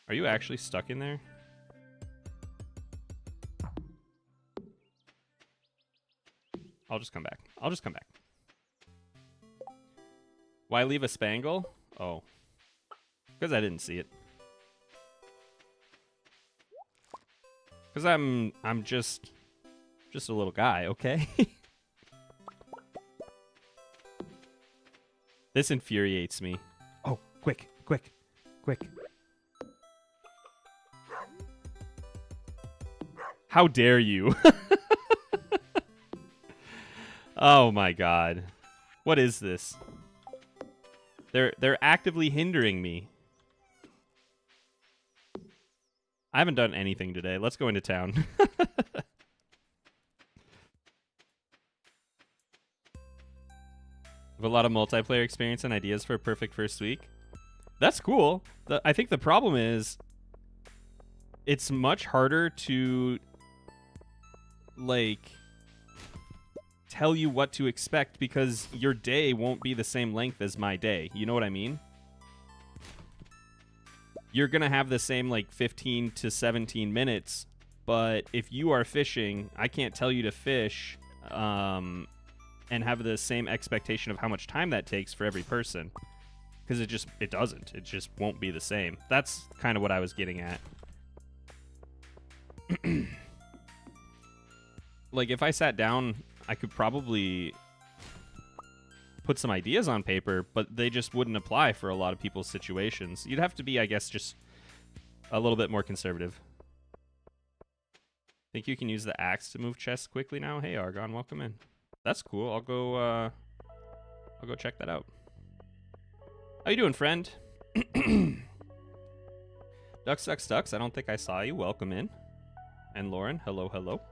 Are you actually stuck in there? I'll just come back. I'll just come back. Why leave a spangle? Oh. Because I didn't see it. Because I'm just a little guy, okay? This infuriates me. Oh, quick, quick, quick. How dare you? Oh my god. What is this? They're actively hindering me. I haven't done anything today. Let's go into town. Have a lot of multiplayer experience and ideas for a perfect first week. That's cool. I think the problem is it's much harder to like tell you what to expect, because your day won't be the same length as my day. You know what I mean? You're going to have the same like 15 to 17 minutes, but if you are fishing, I can't tell you to fish and have the same expectation of how much time that takes for every person, because it doesn't. It just won't be the same. That's kind of what I was getting at. Like, if I sat down, I could probably put some ideas on paper, but they just wouldn't apply for a lot of people's situations. You'd have to be, I guess, just a little bit more conservative. Think you can use the axe to move chests quickly now? Hey, Argon, welcome in. That's cool. I'll go check that out. How you doing, friend? DucksDucksDucks, I don't think I saw you. Welcome in. And Lauren, hello, hello.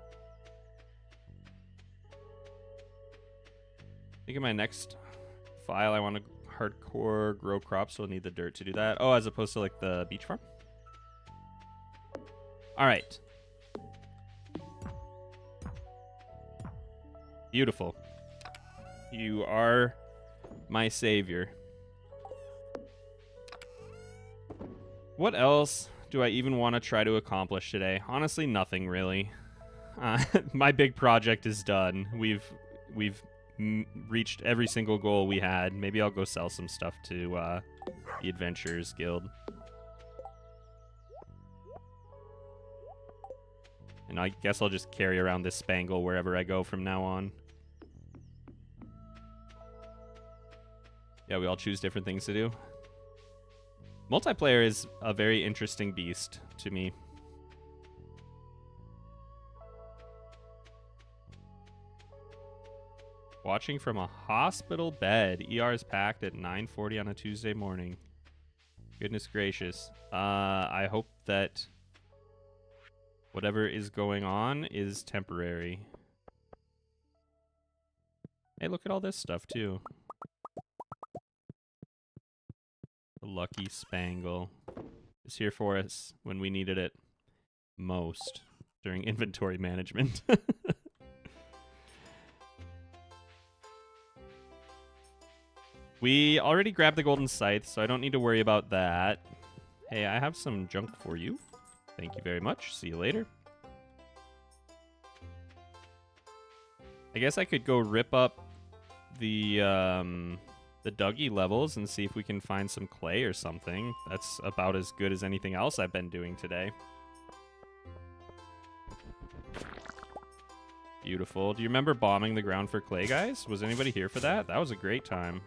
I think in my next file, I want to hardcore grow crops, so I'll need the dirt to do that. Oh, as opposed to like the beach farm? All right. Beautiful. You are my savior. What else do I even want to try to accomplish today? Honestly, nothing really. My big project is done. We've reached every single goal we had. Maybe I'll go sell some stuff to the Adventurers Guild. And I guess I'll just carry around this spangle wherever I go from now on. Yeah, we all choose different things to do. Multiplayer is a very interesting beast to me. Watching from a hospital bed. ER is packed at 9:40 on a Tuesday morning. Goodness gracious. I hope that whatever is going on is temporary. Hey, look at all this stuff, too. The lucky spangle is here for us when we needed it most during inventory management. We already grabbed the golden scythe, so I don't need to worry about that. Hey, I have some junk for you. Thank you very much. See you later. I guess I could go rip up the Dougie levels and see if we can find some clay or something. That's about as good as anything else I've been doing today. Beautiful. Do you remember bombing the ground for clay, guys? Was anybody here for that? That was a great time.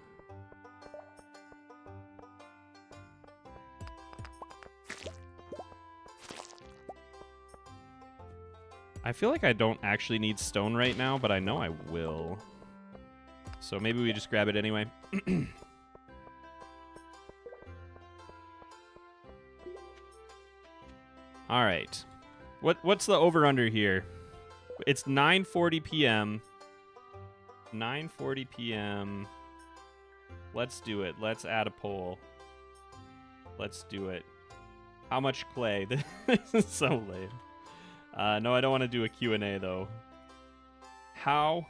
I feel like I don't actually need stone right now, but I know I will. So maybe we just grab it anyway. All right. What's the over-under here? It's 9:40 p.m. 9:40 p.m. Let's do it. Let's add a poll. Let's do it. How much clay? This is so lame. No, I don't want to do a Q&A, though. How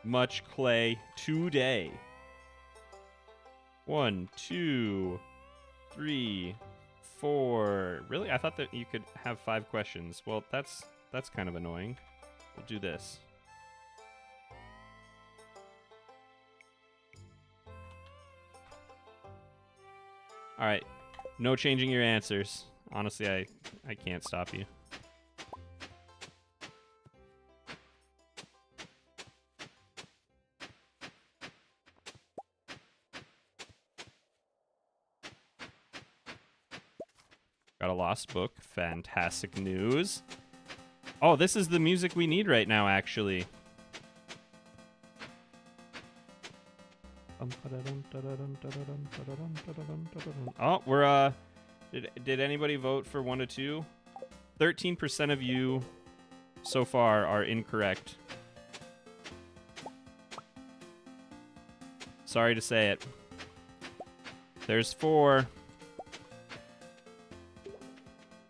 much clay today? 1, 2, 3, 4. Really? I thought that you could have 5 questions. Well, that's kind of annoying. We'll do this. All right. No changing your answers. Honestly, I can't stop you. Got a lost book. Fantastic news. Oh, this is the music we need right now, actually. Oh, we're, did anybody vote for 1 to 2? 13% of you so far are incorrect. Sorry to say it. There's 4.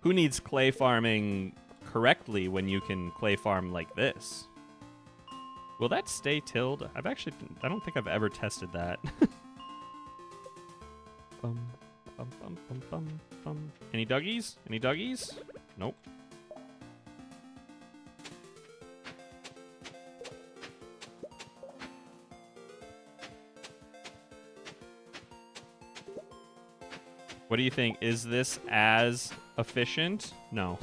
Who needs clay farming correctly when you can clay farm like this? Will that stay tilled? I don't think I've ever tested that. Any Dougies? Any Dougies? Nope. What do you think? Is this as efficient? No.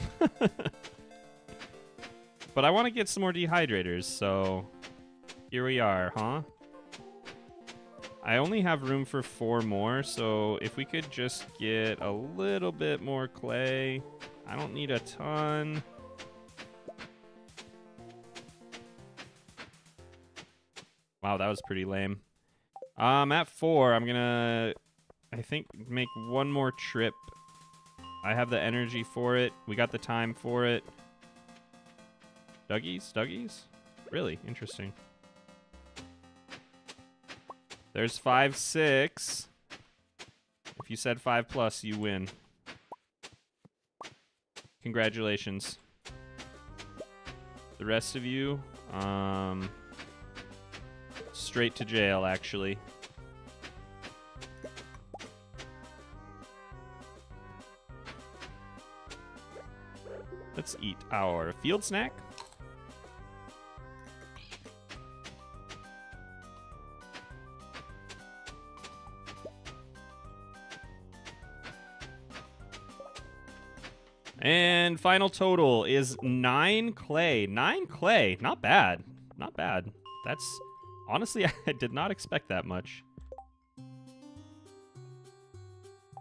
But I want to get some more dehydrators, so here we are, huh? I only have room for 4 more, so if we could just get a little bit more clay. I don't need a ton. Wow, that was pretty lame. At 4, I'm gonna, I think, make one more trip. I have the energy for it. We got the time for it. Duggies? Really? Interesting. There's 5, 6. If you said 5+, you win. Congratulations. The rest of you, straight to jail, actually. Let's eat our field snack. And final total is 9 clay. 9 clay. Not bad. Not bad. That's... Honestly, I did not expect that much.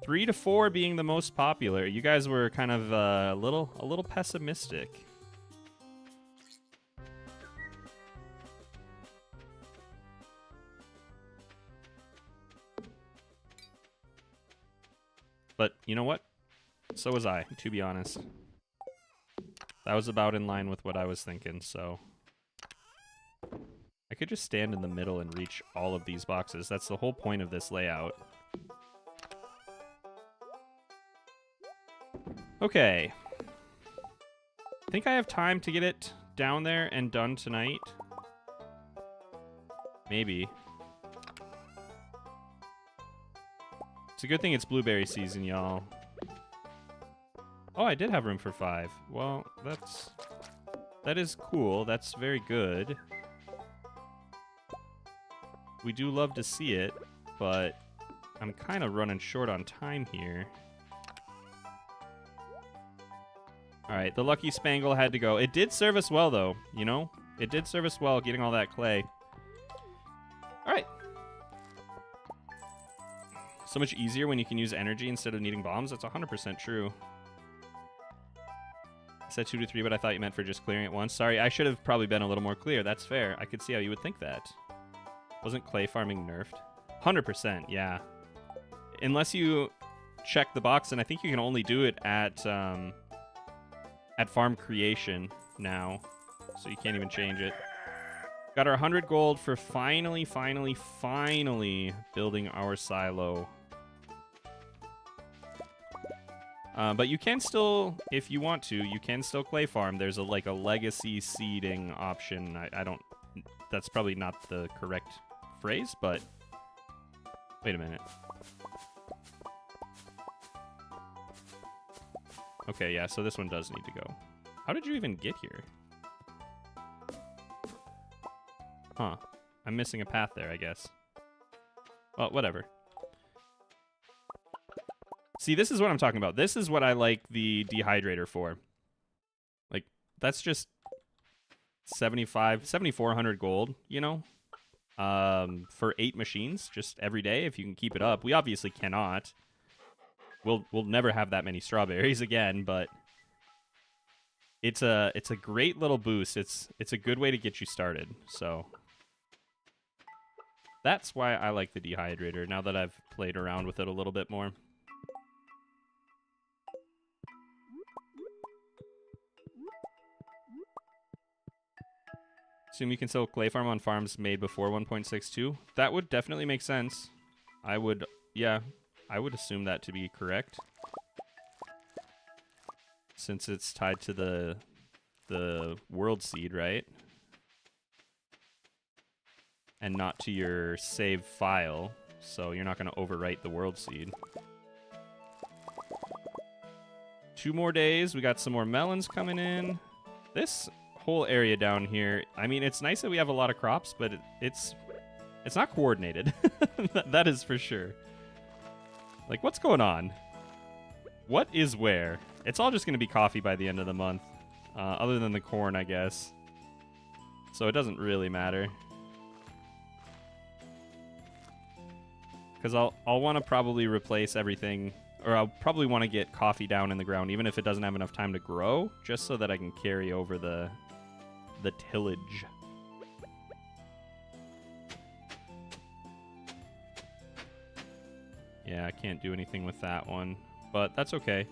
3 to 4 being the most popular. You guys were kind of a little pessimistic. But you know what? So was I, to be honest. That was about in line with what I was thinking, so... I could just stand in the middle and reach all of these boxes. That's the whole point of this layout. Okay. I think I have time to get it down there and done tonight. Maybe. It's a good thing it's blueberry season, y'all. Oh, I did have room for 5. Well, that is cool. That's very good. We do love to see it, but I'm kind of running short on time here. All right, the Lucky Spangle had to go. It did serve us well, though, you know? It did serve us well getting all that clay. All right. So much easier when you can use energy instead of needing bombs. That's 100% true. I said 2 to 3, but I thought you meant for just clearing it once. Sorry, I should have probably been a little more clear. That's fair. I could see how you would think that. Wasn't clay farming nerfed? 100%, yeah. Unless you check the box, and I think you can only do it at farm creation now, so you can't even change it. Got our 100 gold for finally building our silo. But you can still, if you want to, you can still clay farm. There's a legacy seeding option. I don't, that's probably not the correct phrase, but wait a minute. Okay, yeah, so this one does need to go. How did you even get here? Huh. I'm missing a path there, I guess. Well, whatever. See, this is what I'm talking about. This is what I like the dehydrator for. Like, that's just 7,400 gold, you know? For 8 machines, just every day, if you can keep it up. We obviously cannot. We'll never have that many strawberries again, but it's a great little boost. It's a good way to get you started. So that's why I like the dehydrator, now that I've played around with it a little bit more. Assume you can still clay farm on farms made before 1.62. That would definitely make sense. I would assume that to be correct, since it's tied to the world seed, right? And not to your save file, so you're not going to overwrite the world seed. 2 more days. We got some more melons coming in. This whole area down here, I mean, it's nice that we have a lot of crops, but it's not coordinated. That is for sure. Like, what's going on? What is where? It's all just going to be coffee by the end of the month, other than the corn, I guess. So it doesn't really matter. Because I'll want to probably replace everything, or I'll probably want to get coffee down in the ground, even if it doesn't have enough time to grow, just so that I can carry over the tillage. Yeah, I can't do anything with that one, but that's okay.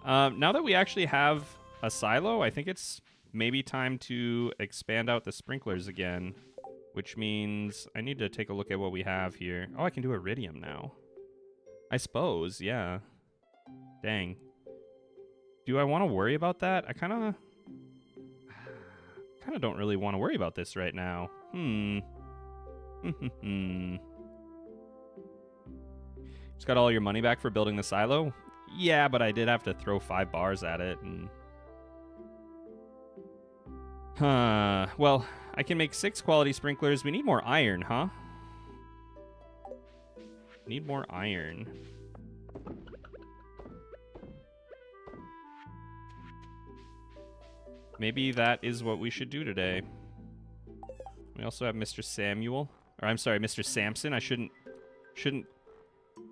Now that we actually have a silo, I think it's maybe time to expand out the sprinklers again, which means I need to take a look at what we have here. Oh, I can do iridium now. I suppose, yeah. Dang. Do I want to worry about that? I kind of don't really want to worry about this right now. Just got all your money back for building the silo? Yeah, but I did have to throw 5 bars at it. And... well, I can make 6 quality sprinklers. We need more iron, huh? Need more iron. Maybe that is what we should do today. We also have Mr. Samuel. Or I'm sorry, Mr. Samson. I shouldn't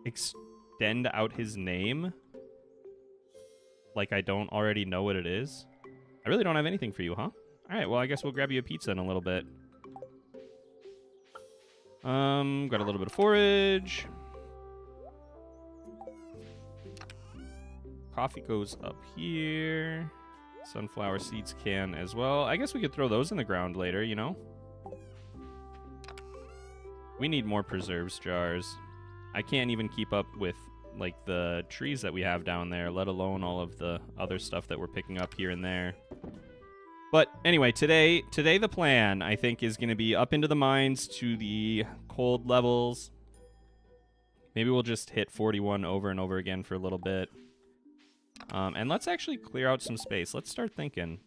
extend out his name like I don't already know what it is. I really don't have anything for you, huh? Alright, well, I guess we'll grab you a pizza in a little bit. Got a little bit of forage. Coffee goes up here. Sunflower seeds can as well. I guess we could throw those in the ground later, you know? We need more preserves jars. I can't even keep up with, like, the trees that we have down there, let alone all of the other stuff that we're picking up here and there. But anyway, today the plan, I think, is going to be up into the mines to the cold levels. Maybe we'll just hit 41 over and over again for a little bit. And let's actually clear out some space. Let's start thinking.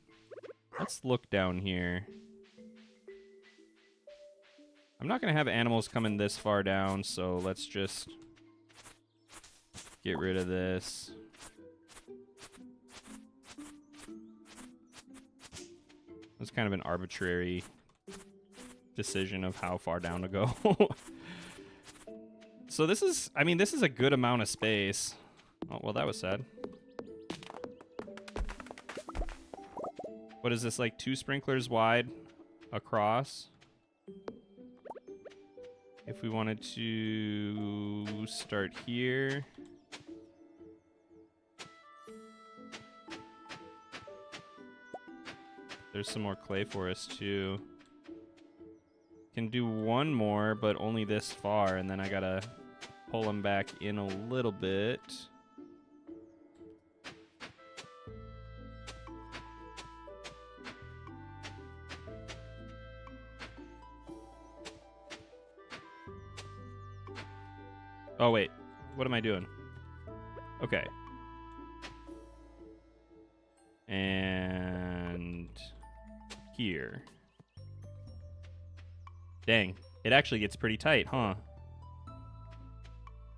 Let's look down here. I'm not going to have animals coming this far down, so let's just get rid of this. It's kind of an arbitrary decision of how far down to go. So this is, I mean, this is a good amount of space. Oh, well, that was sad. What is this, like 2 sprinklers wide across? If we wanted to start here. There's some more clay for us too. Can do one more, but only this far, and then I gotta pull them back in a little bit. Oh, wait. What am I doing? Okay. And here. Dang. It actually gets pretty tight, huh?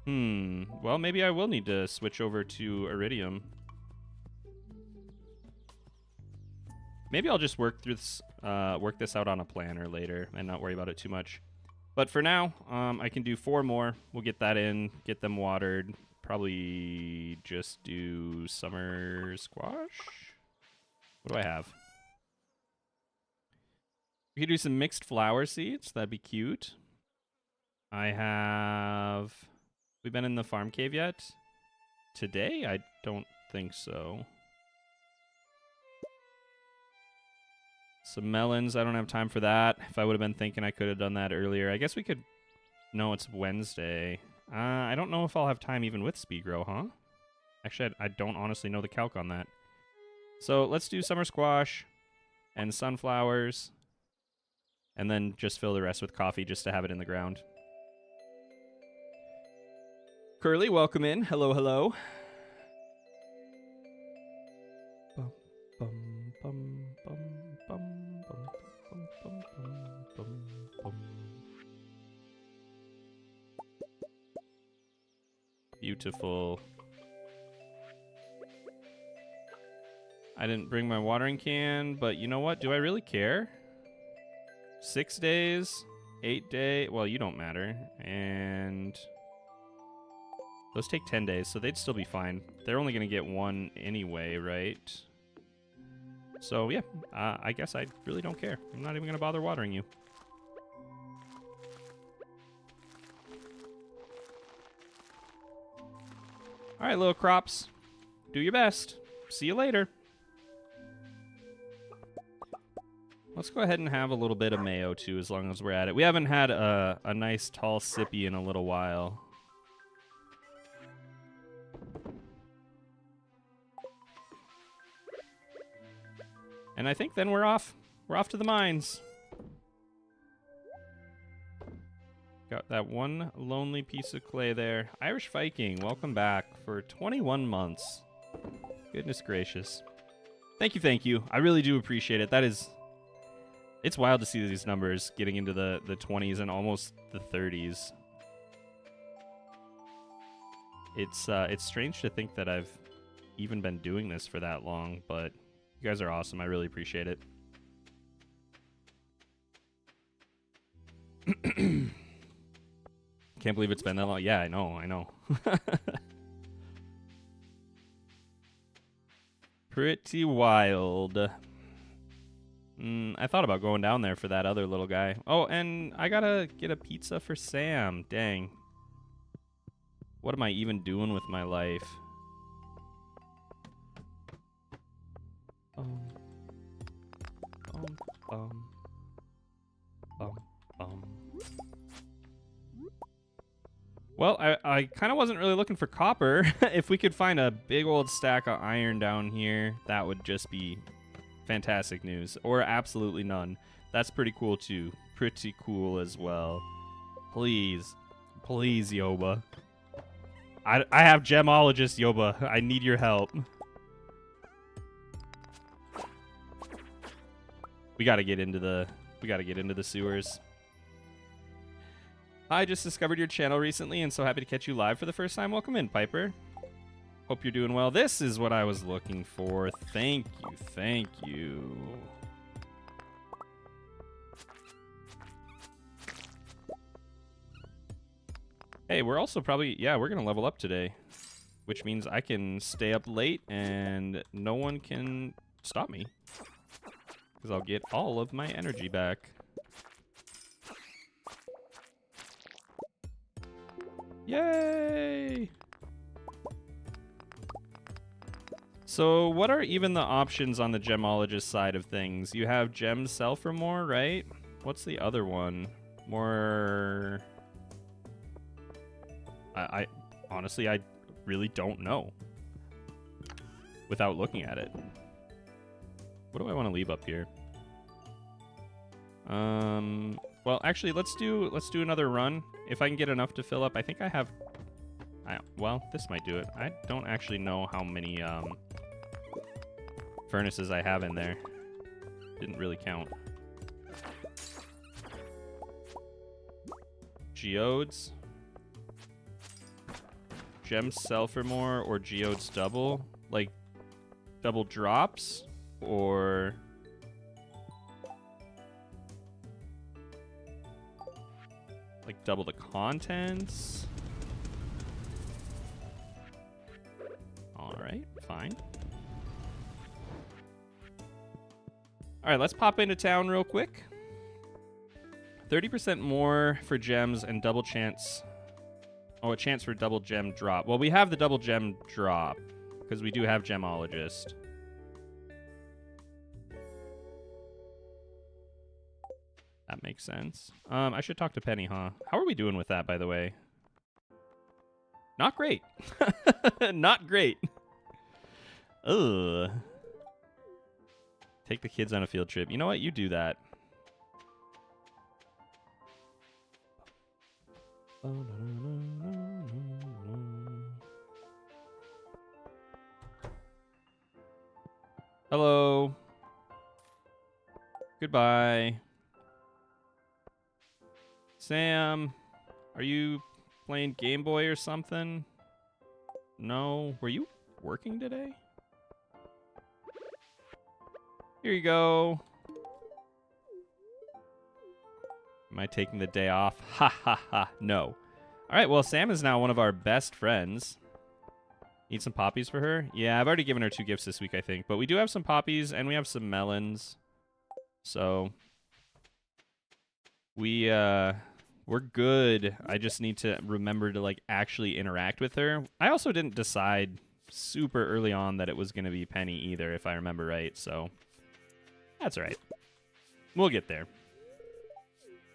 Well, maybe I will need to switch over to iridium. Maybe I'll just work this out on a planner later and not worry about it too much. But for now, I can do 4 more. We'll get that in, get them watered. Probably just do summer squash. What do I have? We could do some mixed flower seeds. That'd be cute. I have... We been in the farm cave yet? Today? I don't think so. Some melons. I don't have time for that. If I would have been thinking, I could have done that earlier. I guess we could... No, it's Wednesday. I don't know if I'll have time even with speed grow, huh? Actually, I don't honestly know the calc on that. So let's do summer squash and sunflowers. And then just fill the rest with coffee just to have it in the ground. Curly, welcome in. Hello, hello. Bum, bum, bum, bum, bum, bum, bum, bum, bum, bum. Beautiful. I didn't bring my watering can, but you know what? Do I really care? 6 days, 8 days. Well, you don't matter. And those take 10 days, so they'd still be fine. They're only going to get 1 anyway, right? So, yeah, I guess I really don't care. I'm not even going to bother watering you. All right, little crops. Do your best. See you later. Let's go ahead and have a little bit of mayo, too, as long as we're at it. We haven't had a nice tall sippy in a little while. And I think then we're off. We're off to the mines. Got that one lonely piece of clay there. IrishViking, welcome back for 21 months. Goodness gracious. Thank you, thank you. I really do appreciate it. That is... It's wild to see these numbers getting into the 20s and almost the 30s. It's strange to think that I've even been doing this for that long, but you guys are awesome. I really appreciate it. Can't believe it's been that long. Yeah, I know. Pretty wild. I thought about going down there for that other little guy. Oh, and I gotta get a pizza for Sam. Dang. What am I even doing with my life? Well, I kind of wasn't really looking for copper. If we could find a big old stack of iron down here, that would just be fantastic news. Or absolutely none. That's pretty cool, too. Pretty cool as well. Please. Please, Yoba. I have gemologist, Yoba. I need your help. We gotta get into the sewers. I just discovered your channel recently and so happy to catch you live for the first time. Welcome in, Piper. Hope you're doing well. This is what I was looking for. Thank you, thank you. Hey, we're also probably, yeah, we're gonna level up today, which means I can stay up late and no one can stop me because I'll get all of my energy back. Yay! So what are even the options on the gemologist side of things? You have gems sell for more, right? What's the other one? More... I honestly, I really don't know without looking at it. What do I want to leave up here? Well, actually, let's do another run. If I can get enough to fill up, I think I have... well, this might do it. I don't actually know how many furnaces I have in there. Didn't really count. Geodes. Gems sell for more or geodes double? Like, double drops? Or... like double the contents? Alright, fine. Alright, let's pop into town real quick. 30% more for gems and double chance. Oh, a chance for double gem drop. Well, we have the double gem drop because we do have gemologist. That makes sense. I should talk to Penny, huh? How are we doing with that, by the way? Not great. Not great. Ugh. Take the kids on a field trip. You know what? You do that. Hello. Goodbye. Sam, are you playing Game Boy or something? No. Were you working today? Here you go. Am I taking the day off? Ha ha ha. No. Alright, well, Sam is now one of our best friends. Need some poppies for her? Yeah, I've already given her 2 gifts this week, I think. But we do have some poppies, and we have some melons. So... we We're good. I just need to remember to, like, actually interact with her. I also didn't decide super early on that it was going to be Penny either, if I remember right, so that's all right. We'll get there.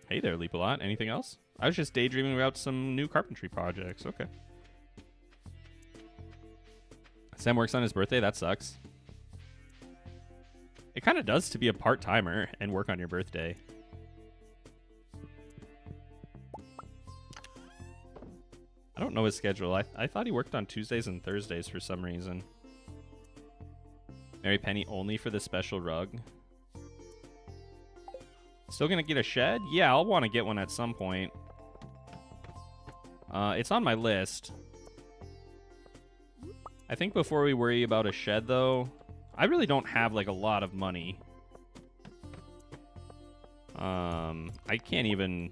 Hey there, Leap-A-Lot. Anything else? I was just daydreaming about some new carpentry projects. Okay. Sam works on his birthday? That sucks. It kind of does to be a part-timer and work on your birthday. I don't know his schedule. I thought he worked on Tuesdays and Thursdays for some reason. Marry Penny only for the special rug. Still gonna get a shed? Yeah, I'll want to get one at some point. It's on my list. I think before we worry about a shed, though, I really don't have, like, a lot of money. I can't even...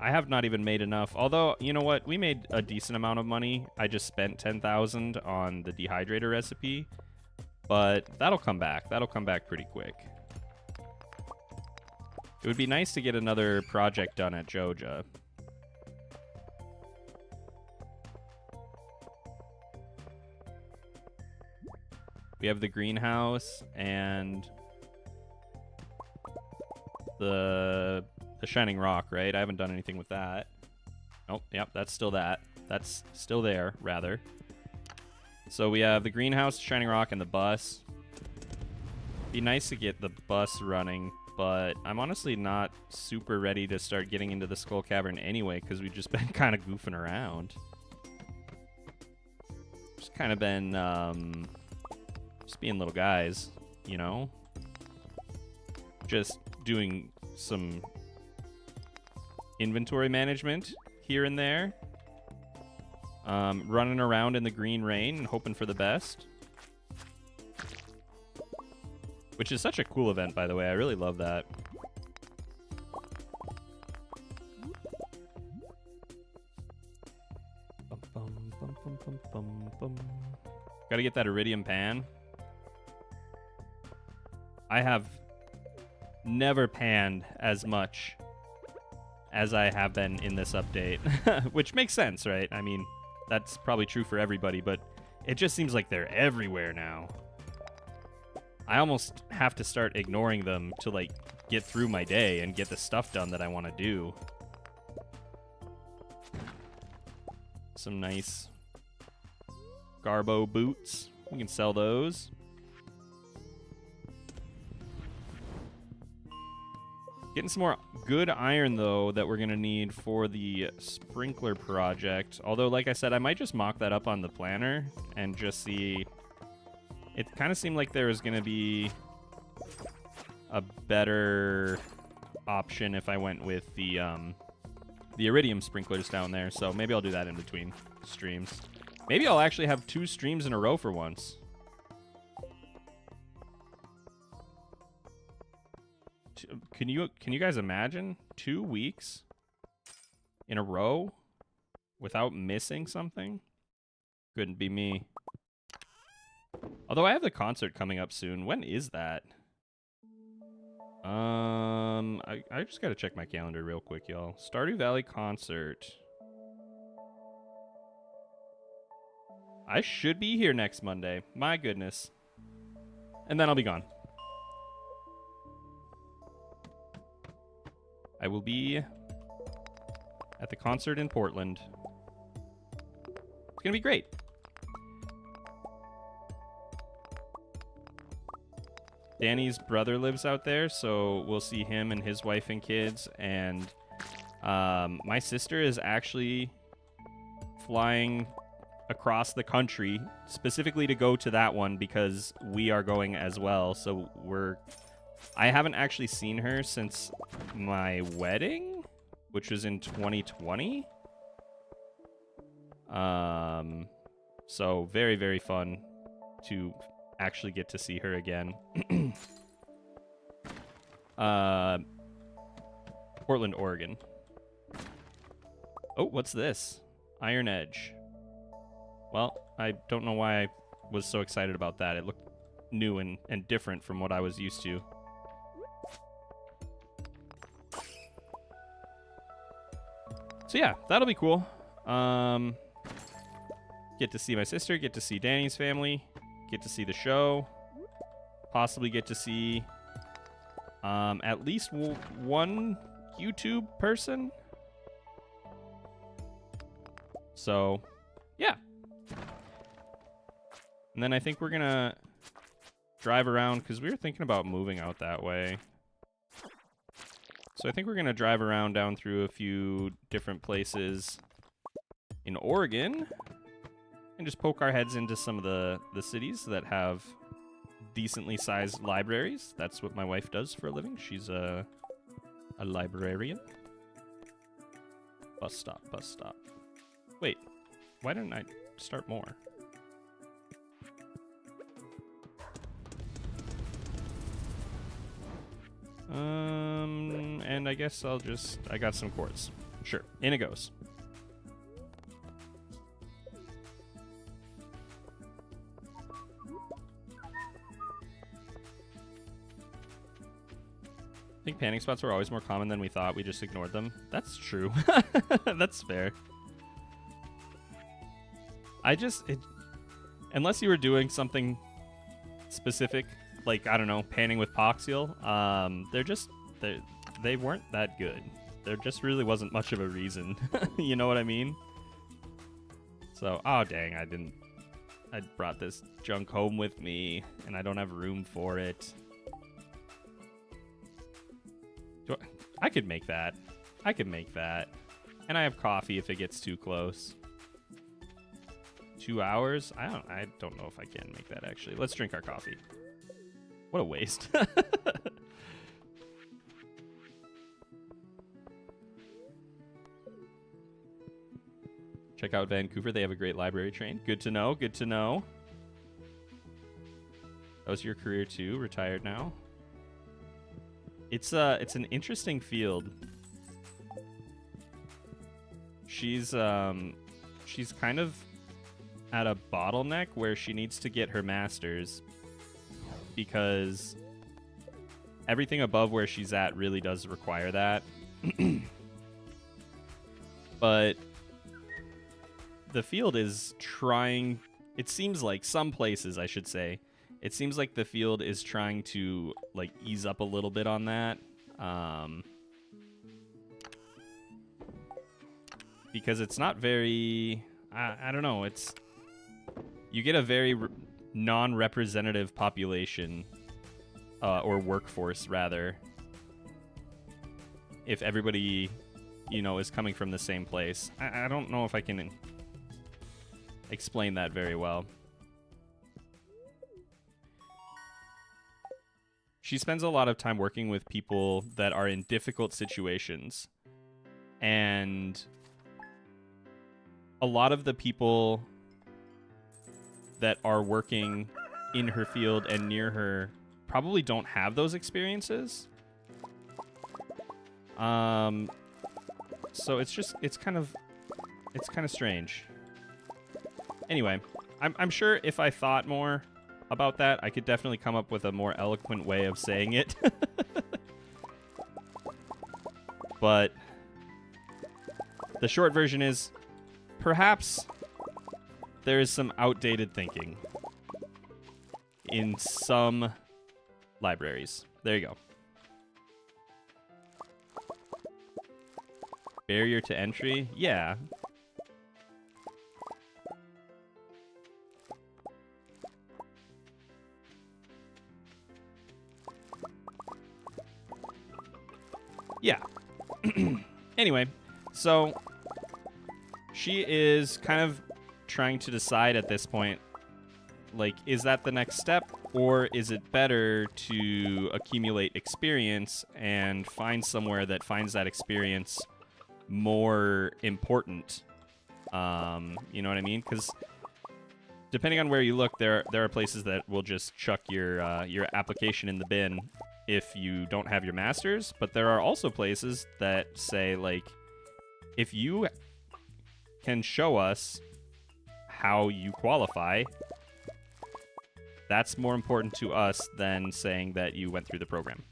I have not even made enough. Although, you know what? We made a decent amount of money. I just spent 10,000 on the dehydrator recipe. But that'll come back. That'll come back pretty quick. It would be nice to get another project done at Joja. We have the greenhouse and the Shining Rock, right? I haven't done anything with that. Nope, yep, that's still that. That's still there, rather. So we have the greenhouse, Shining Rock, and the bus. Be nice to get the bus running, but I'm honestly not super ready to start getting into the Skull Cavern anyway, because we've just been kind of goofing around. Just kind of been, just being little guys, you know? Just doing some inventory management here and there. Running around in the green rain and hoping for the best. Which is such a cool event, by the way. I really love that. Gotta get that iridium pan. I have never panned as much as I have been in this update. Which makes sense, right? I mean, that's probably true for everybody, but it just seems like they're everywhere now. I almost have to start ignoring them to, like, get through my day and get the stuff done that I want to do. Some nice Garbo boots. We can sell those. Getting some more good iron, though, that we're going to need for the sprinkler project. Although, like I said, I might just mock that up on the planner and just see... It kind of seemed like there was going to be a better option if I went with the iridium sprinklers down there. So maybe I'll do that in between streams. Maybe I'll actually have 2 streams in a row for once. Can you guys imagine 2 weeks in a row without missing something? Couldn't be me. Although I have the concert coming up soon. When is that? I just gotta check my calendar real quick, y'all. Stardew Valley concert. I should be here next Monday. My goodness. And then I'll be gone. I will be at the concert in Portland. It's gonna be great. Danny's brother lives out there, so we'll see him and his wife and kids. And my sister is actually flying across the country specifically to go to that one because we are going as well. So I haven't actually seen her since my wedding, which was in 2020. So very, very fun to actually get to see her again. Portland, Oregon. Oh, what's this? Iron Edge. Well, I don't know why I was so excited about that. It looked new and different from what I was used to. So yeah, that'll be cool. Get to see my sister, get to see Danny's family, get to see the show, possibly get to see at least one YouTube person. So, yeah. And then I think we're gonna drive around, because we were thinking about moving out that way. So I think we're gonna drive around down through a few different places in Oregon and just poke our heads into some of the cities that have decently sized libraries. That's what my wife does for a living. She's a librarian. Bus stop, bus stop. Wait, why didn't I start more? And I guess I got some quartz. Sure, in it goes. I think panning spots were always more common than we thought. We just ignored them. That's true. That's fair. Unless you were doing something specific, like, I don't know, panning with Poxiel, they weren't that good. There just really wasn't much of a reason. You know what I mean? So, oh dang, I brought this junk home with me, and I don't have room for it. I could make that. I could make that. And I have coffee if it gets too close. 2 hours? I don't know if I can make that, actually. Let's drink our coffee. What a waste. Check out Vancouver. They have a great library train. Good to know. Good to know. That was your career too. Retired now. It's an interesting field. She's kind of at a bottleneck where she needs to get her master's, because everything above where she's at really does require that. But the field is trying, it seems like some places, I should say, it seems like the field is trying to like ease up a little bit on that. Because it's not very, I don't know, you get a very non-representative population, or workforce rather, if everybody, is coming from the same place. I don't know if I can explain that very well. She spends a lot of time working with people that are in difficult situations, and a lot of the people that are working in her field and near her probably don't have those experiences. So it's kind of strange. Anyway, I'm sure if I thought more about that, I could definitely come up with a more eloquent way of saying it. But the short version is, perhaps there is some outdated thinking in some libraries. There you go. Barrier to entry? Yeah. Yeah. Anyway, so she is kind of trying to decide at this point, like, is that the next step, or is it better to accumulate experience and find somewhere that finds that experience more important? You know what I mean? Because depending on where you look, there are places that will just chuck your application in the bin if you don't have your master's, but there are also places that say, like, if you can show us how you qualify, that's more important to us than saying that you went through the program.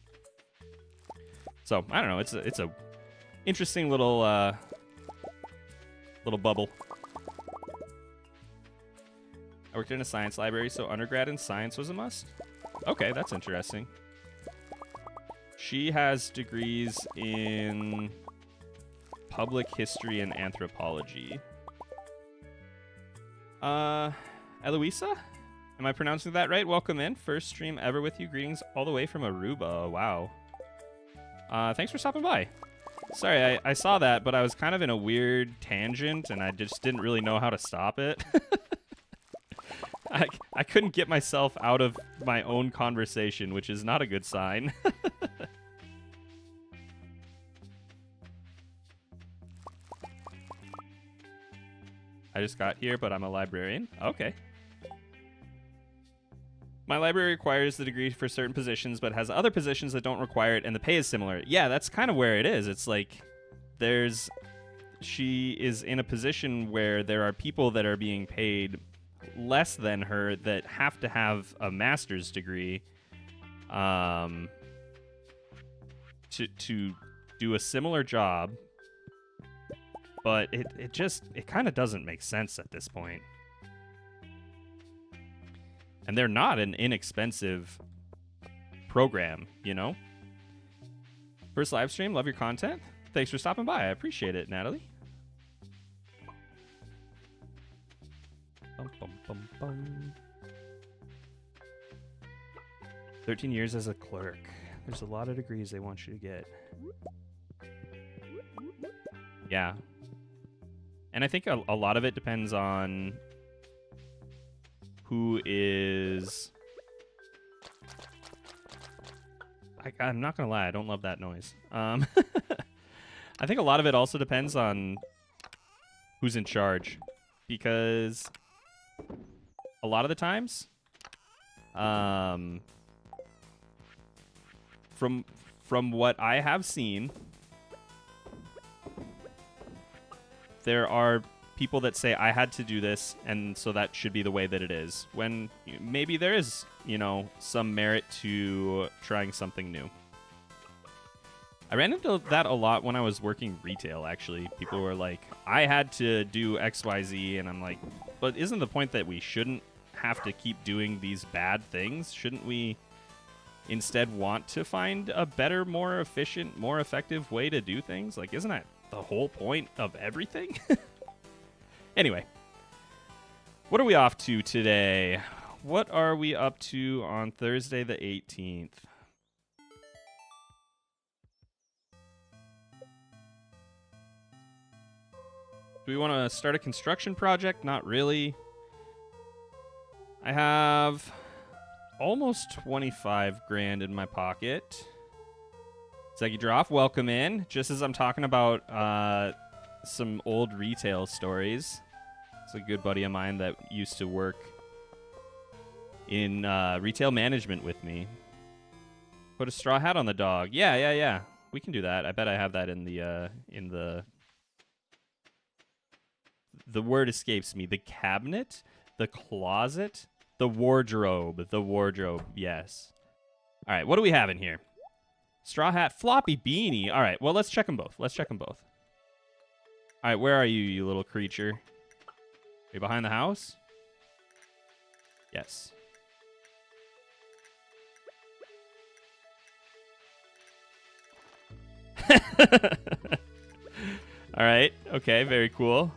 So I don't know. It's a interesting little Little bubble. I worked in a science library, so undergrad in science was a must. Okay, that's interesting. She has degrees in public history and anthropology. Eloisa? Am I pronouncing that right? Welcome in. First stream ever with you. Greetings all the way from Aruba. Wow. Thanks for stopping by. Sorry, I saw that, but I was kind of in a weird tangent, and I just didn't really know how to stop it. I couldn't get myself out of my own conversation, which is not a good sign. I just got here, but I'm a librarian. Okay. My library requires the degree for certain positions, but has other positions that don't require it, and the pay is similar. Yeah, that's kind of where it is. It's like she is in a position where there are people that are being paid less than her that have to have a master's degree to do a similar job, but it kind of doesn't make sense at this point. And they're not an inexpensive program, you know? First live stream, love your content. Thanks for stopping by. I appreciate it, Natalie. Bum, bum, bum, bum. 13 years as a clerk. There's a lot of degrees they want you to get. Yeah. And I think a lot of it depends on who is... I'm not gonna lie, I don't love that noise. I think a lot of it also depends on who's in charge, because a lot of the times, from what I have seen, there are people that say, I had to do this, and so that should be the way that it is. When maybe there is, some merit to trying something new. I ran into that a lot when I was working retail, actually. People were like, I had to do X, Y, Z, and I'm like, but isn't the point that we shouldn't have to keep doing these bad things? Shouldn't we instead want to find a better, more efficient, more effective way to do things? Like, isn't that the whole point of everything? Anyway, what are we off to today? What are we up to on Thursday the 18th? Do we want to start a construction project? Not really. I have almost 25 grand in my pocket. Zegidroph, welcome in. Just as I'm talking about some old retail stories. It's a good buddy of mine that used to work in retail management with me. Put a straw hat on the dog. Yeah. We can do that. I bet I have that in the word escapes me. The cabinet, the closet, the wardrobe. Yes. All right. What do we have in here? Straw hat, floppy beanie. All right. Well, let's check them both. All right. Where are you, you little creature? Are you behind the house? Yes. All right. Okay. Very cool.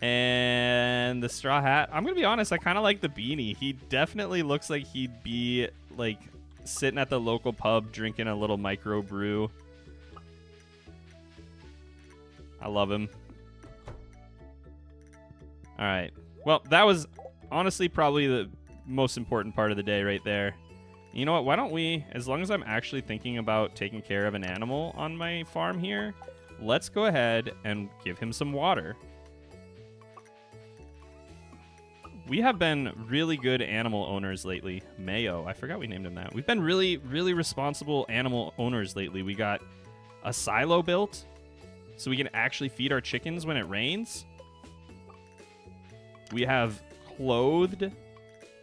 And the straw hat. I'm going to be honest. I kind of like the beanie. He definitely looks like he'd be like sitting at the local pub drinking a little micro brew. I love him. All right. Well, that was honestly probably the most important part of the day right there. You know what? Why don't we, as long as I'm actually thinking about taking care of an animal on my farm here, let's go ahead and give him some water. We have been really good animal owners lately. Mayo. I forgot we named him that. We've been really, really responsible animal owners lately. We got a silo built so we can actually feed our chickens when it rains. We have clothed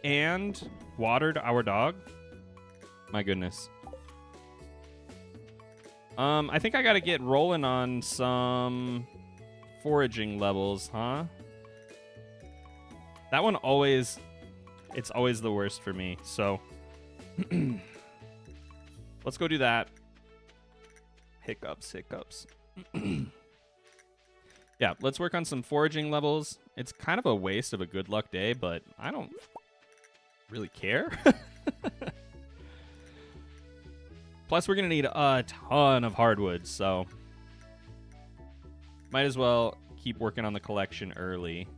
and watered our dog. My goodness. I think I got to get rolling on some foraging levels, huh? That one always, it's always the worst for me. So let's go do that. Hiccups. Yeah, let's work on some foraging levels. It's kind of a waste of a good luck day, but I don't really care. Plus, we're going to need a ton of hardwoods, so might as well keep working on the collection early.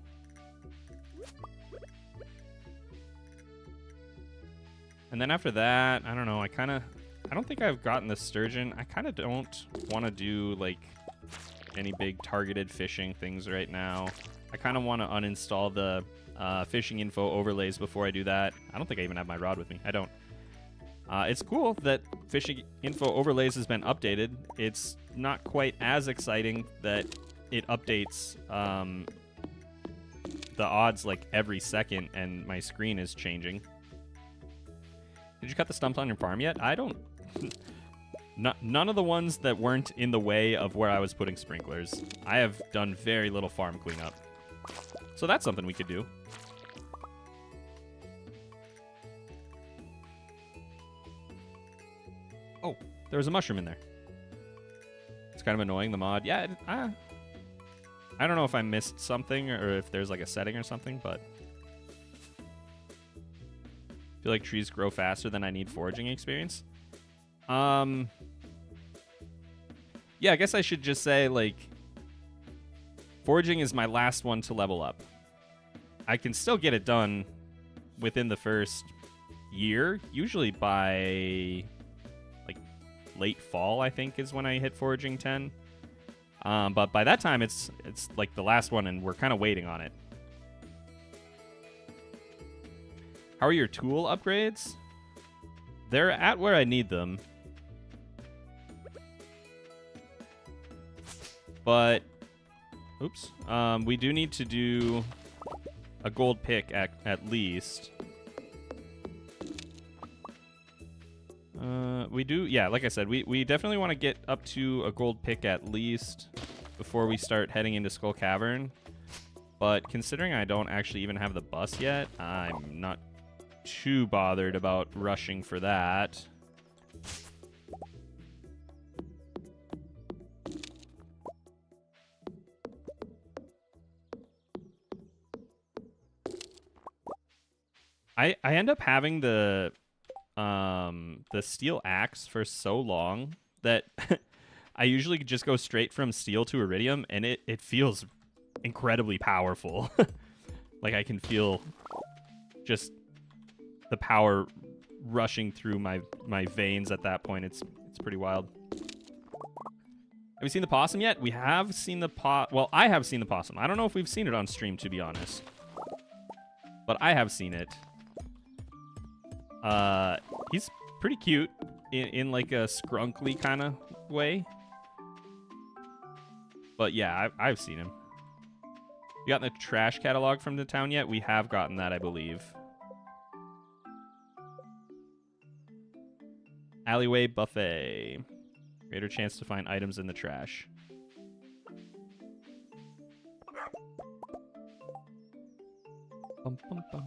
And then after that, I don't know, I don't think I've gotten the sturgeon. I kind of don't want to do, like, any big targeted fishing things right now. I kind of want to uninstall the fishing info overlays before I do that. I don't think I even have my rod with me. I don't. It's cool that fishing info overlays has been updated. It's not quite as exciting that it updates the odds like every second and my screen is changing. Did you cut the stumps on your farm yet? I don't. None of the ones that weren't in the way of where I was putting sprinklers. I have done very little farm cleanup. So that's something we could do. Oh, there was a mushroom in there. It's kind of annoying, the mod. Yeah, I don't know if I missed something or if there's like a setting or something, but I feel like trees grow faster than I need foraging experience. Yeah, I guess I should just say, like, foraging is my last one to level up. I can still get it done within the first year, usually by, like, late fall, I think, is when I hit foraging 10. But by that time, it's like the last one, and we're kind of waiting on it. How are your tool upgrades? They're at where I need them. But, oops, we do need to do a gold pick at least. We do, yeah, like I said, we definitely want to get up to a gold pick at least before we start heading into Skull Cavern. But considering I don't actually even have the bus yet, I'm not too bothered about rushing for that. I end up having the steel axe for so long that I usually just go straight from steel to iridium, and it feels incredibly powerful. Like I can feel just the power rushing through my veins at that point. It's pretty wild. Have we seen the possum yet? We have seen the well, I have seen the possum. I don't know if we've seen it on stream, to be honest. But I have seen it. He's pretty cute in like a scrunkly kind of way. But yeah, I've seen him. You gotten the trash catalog from the town yet? We have gotten that, I believe. Alleyway buffet. Greater chance to find items in the trash. Bum, bum, bum.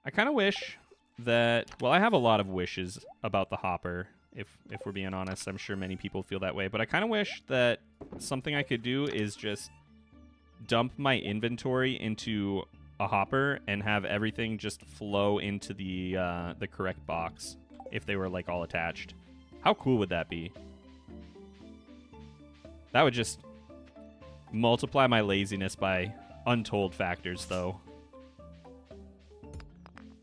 I kind of wish that, well, I have a lot of wishes about the hopper, if we're being honest. I'm sure many people feel that way, but I kind of wish that something I could do is just dump my inventory into a hopper and have everything just flow into the correct box if they were like all attached. How cool would that be? That would just multiply my laziness by untold factors, though.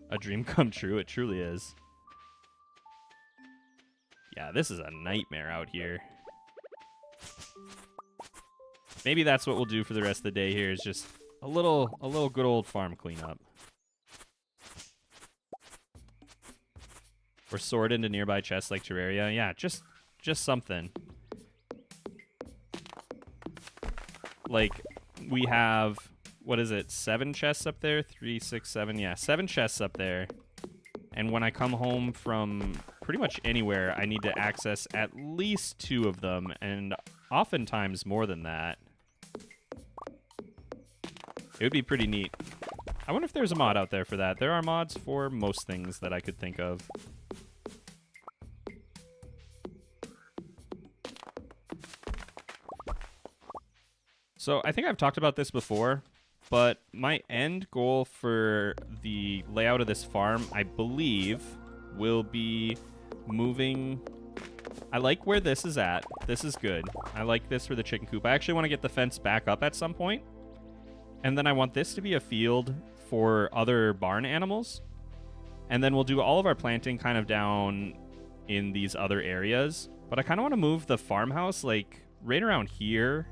A dream come true, it truly is. Yeah, this is a nightmare out here. Maybe that's what we'll do for the rest of the day here, is just a little good old farm cleanup. Or sort into nearby chests like Terraria. Yeah, just something. Like, we have, what is it, 7 chests up there? 3, 6, 7, yeah, 7 chests up there. And when I come home from pretty much anywhere, I need to access at least 2 of them, and oftentimes more than that. It would be pretty neat. I wonder if there's a mod out there for that. There are mods for most things that I could think of. So I think I've talked about this before, but my end goal for the layout of this farm, I believe, will be moving... I like where this is at. This is good. I like this for the chicken coop. I actually want to get the fence back up at some point. And then I want this to be a field for other barn animals. And then we'll do all of our planting kind of down in these other areas. But I kind of want to move the farmhouse like right around here.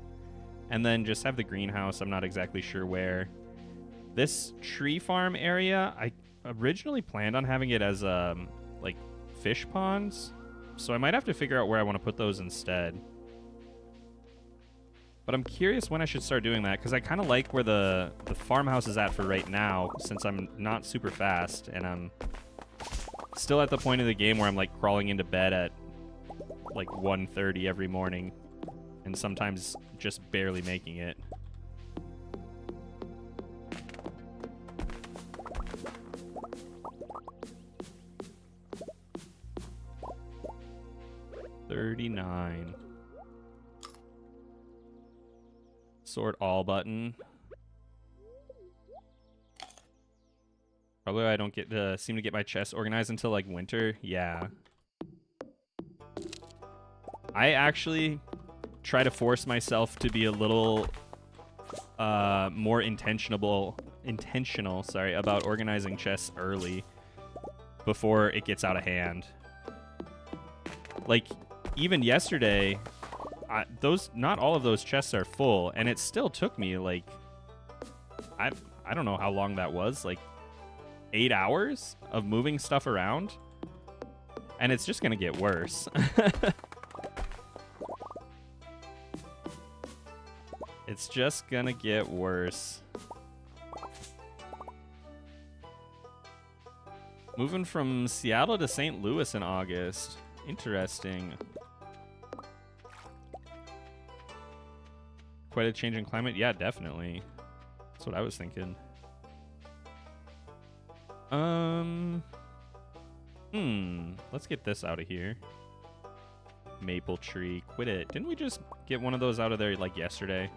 And then just have the greenhouse. I'm not exactly sure where. This tree farm area, I originally planned on having it as like fish ponds. So I might have to figure out where I want to put those instead. But I'm curious when I should start doing that, because I kind of like where the farmhouse is at for right now, since I'm not super fast, and I'm still at the point of the game where I'm like crawling into bed at like 1:30 every morning, and sometimes just barely making it. $39. Sort all button. Probably I don't get to seem to get my chest organized until like winter. Yeah. I actually try to force myself to be a little more intentional, sorry, about organizing chests early before it gets out of hand. Like even yesterday, not all of those chests are full, and it still took me like I don't know how long that was, like 8 hours of moving stuff around, and it's just gonna get worse. It's just gonna get worse. Moving from Seattle to St. Louis in August. Interesting. Quite a change in climate? Yeah, definitely. That's what I was thinking. Let's get this out of here. Maple tree. Quit it. Didn't we just get one of those out of there like yesterday?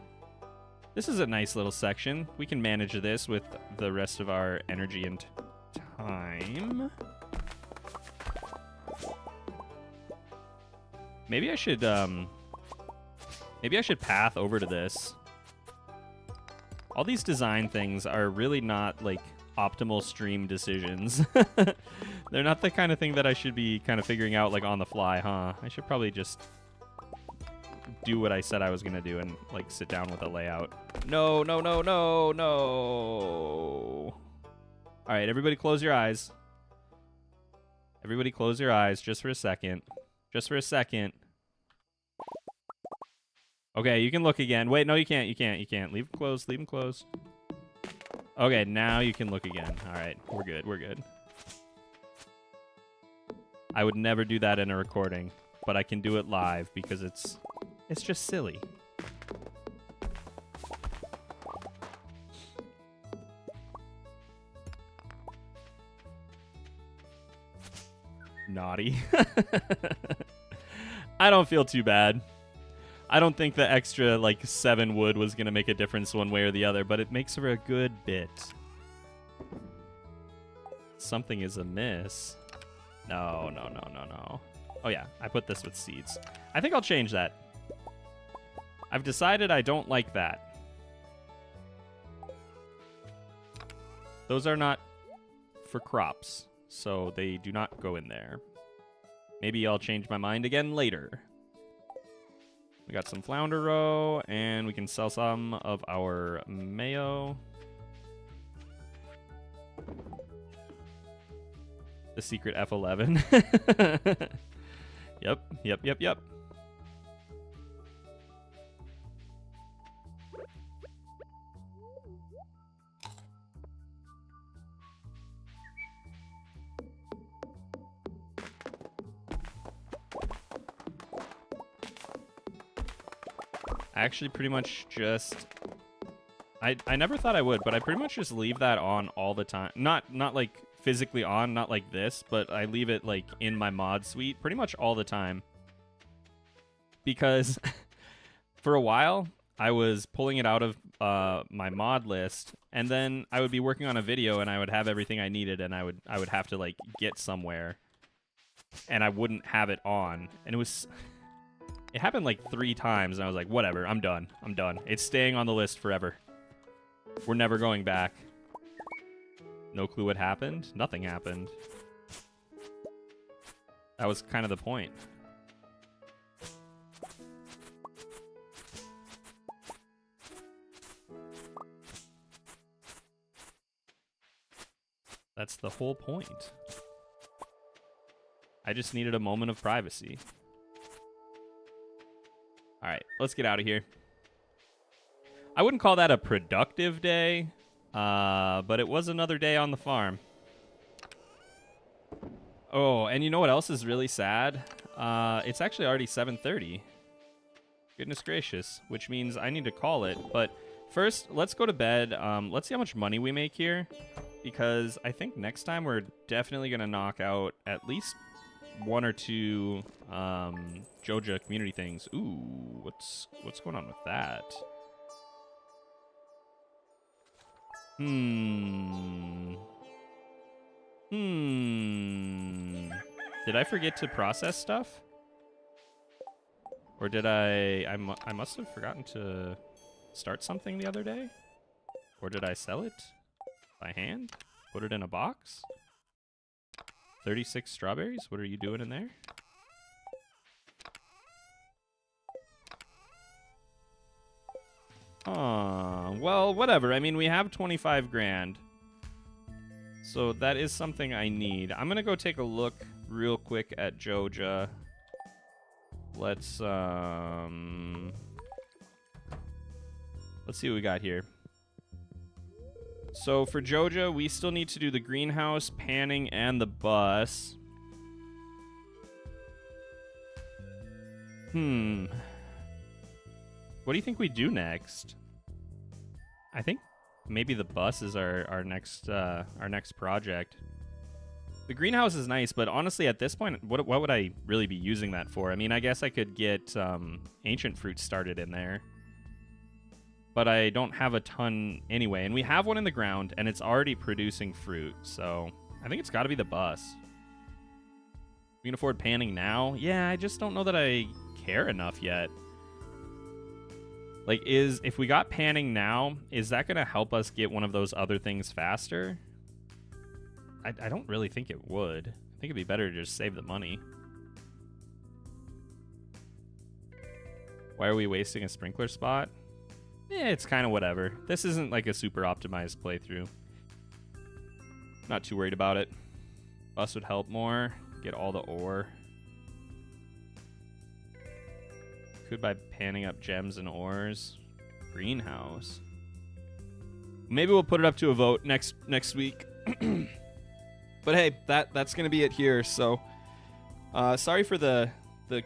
This is a nice little section. We can manage this with the rest of our energy and time. Maybe I should path over to this. All these design things are really not like optimal stream decisions. They're not the kind of thing that I should be kind of figuring out like on the fly, huh? I should probably just do what I said I was gonna do and like sit down with a layout. No, no, no, no, no. All right, everybody close your eyes. Everybody close your eyes just for a second. Just for a second. Okay, you can look again. Wait, no, you can't. You can't. You can't. Leave them closed. Leave them closed. Okay, now you can look again. All right, we're good. We're good. I would never do that in a recording, but I can do it live because it's just silly. Naughty. I don't feel too bad. I don't think the extra, like, 7 wood was going to make a difference one way or the other, but it makes for a good bit. Something is amiss. No, no, no, no, no. Oh, yeah, I put this with seeds. I think I'll change that. I've decided I don't like that. Those are not for crops, so they do not go in there. Maybe I'll change my mind again later. We got some flounder roe, and we can sell some of our mayo. The secret F11. Yep, yep, yep, yep. I actually pretty much just... I never thought I would, but I pretty much just leave that on all the time. Not like physically on, not like this, but I leave it like in my mod suite pretty much all the time. Because for a while, I was pulling it out of my mod list, and then I would be working on a video, and I would have everything I needed, and I would have to like get somewhere, and I wouldn't have it on, and it happened like 3 times, and I was like, whatever, I'm done. It's staying on the list forever. We're never going back. No clue what happened. Nothing happened. That was kind of the point. That's the whole point. I just needed a moment of privacy. All right, let's get out of here. I wouldn't call that a productive day, but it was another day on the farm. Oh, and you know what else is really sad? It's actually already 7:30. Goodness gracious, which means I need to call it. But first, let's go to bed. Let's see how much money we make here, because I think next time we're definitely going to knock out at least 1 or 2 Joja community things. Ooh, what's going on with that? Did I forget to process stuff? Or did I must have forgotten to start something the other day? Or did I sell it by hand? Put it in a box? 36 strawberries? What are you doing in there? Well, whatever. I mean, we have 25 grand. So that is something I need. I'm going to go take a look real quick at Joja. Let's see what we got here. So for Joja, we still need to do the greenhouse, panning, and the bus. What do you think we do next? I think maybe the bus is our next project. The greenhouse is nice, but honestly, at this point, what would I really be using that for? I mean, I guess I could get ancient fruit started in there, but I don't have a ton anyway. And we have one in the ground, and it's already producing fruit, so I think it's got to be the bus. We can afford panning now. Yeah, I just don't know that I care enough yet. Like, if we got panning now, is that going to help us get one of those other things faster? I don't really think it would. I think it'd be better to just save the money. Why are we wasting a sprinkler spot? It's kind of whatever. This isn't like a super optimized playthrough. Not too worried about it. Bus would help more. Get all the ore. Could by panning up gems and ores. Greenhouse. Maybe we'll put it up to a vote next week. But hey, that's gonna be it here. So sorry for the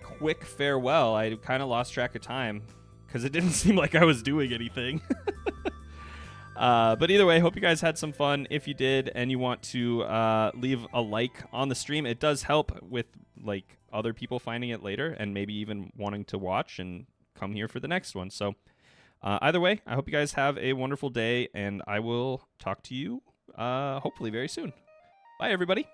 quick farewell. I kind of lost track of time because it didn't seem like I was doing anything. But either way, hope you guys had some fun. If you did and you want to leave a like on the stream, it does help with like other people finding it later and maybe even wanting to watch and come here for the next one. So either way, I hope you guys have a wonderful day, and I will talk to you hopefully very soon. Bye, everybody.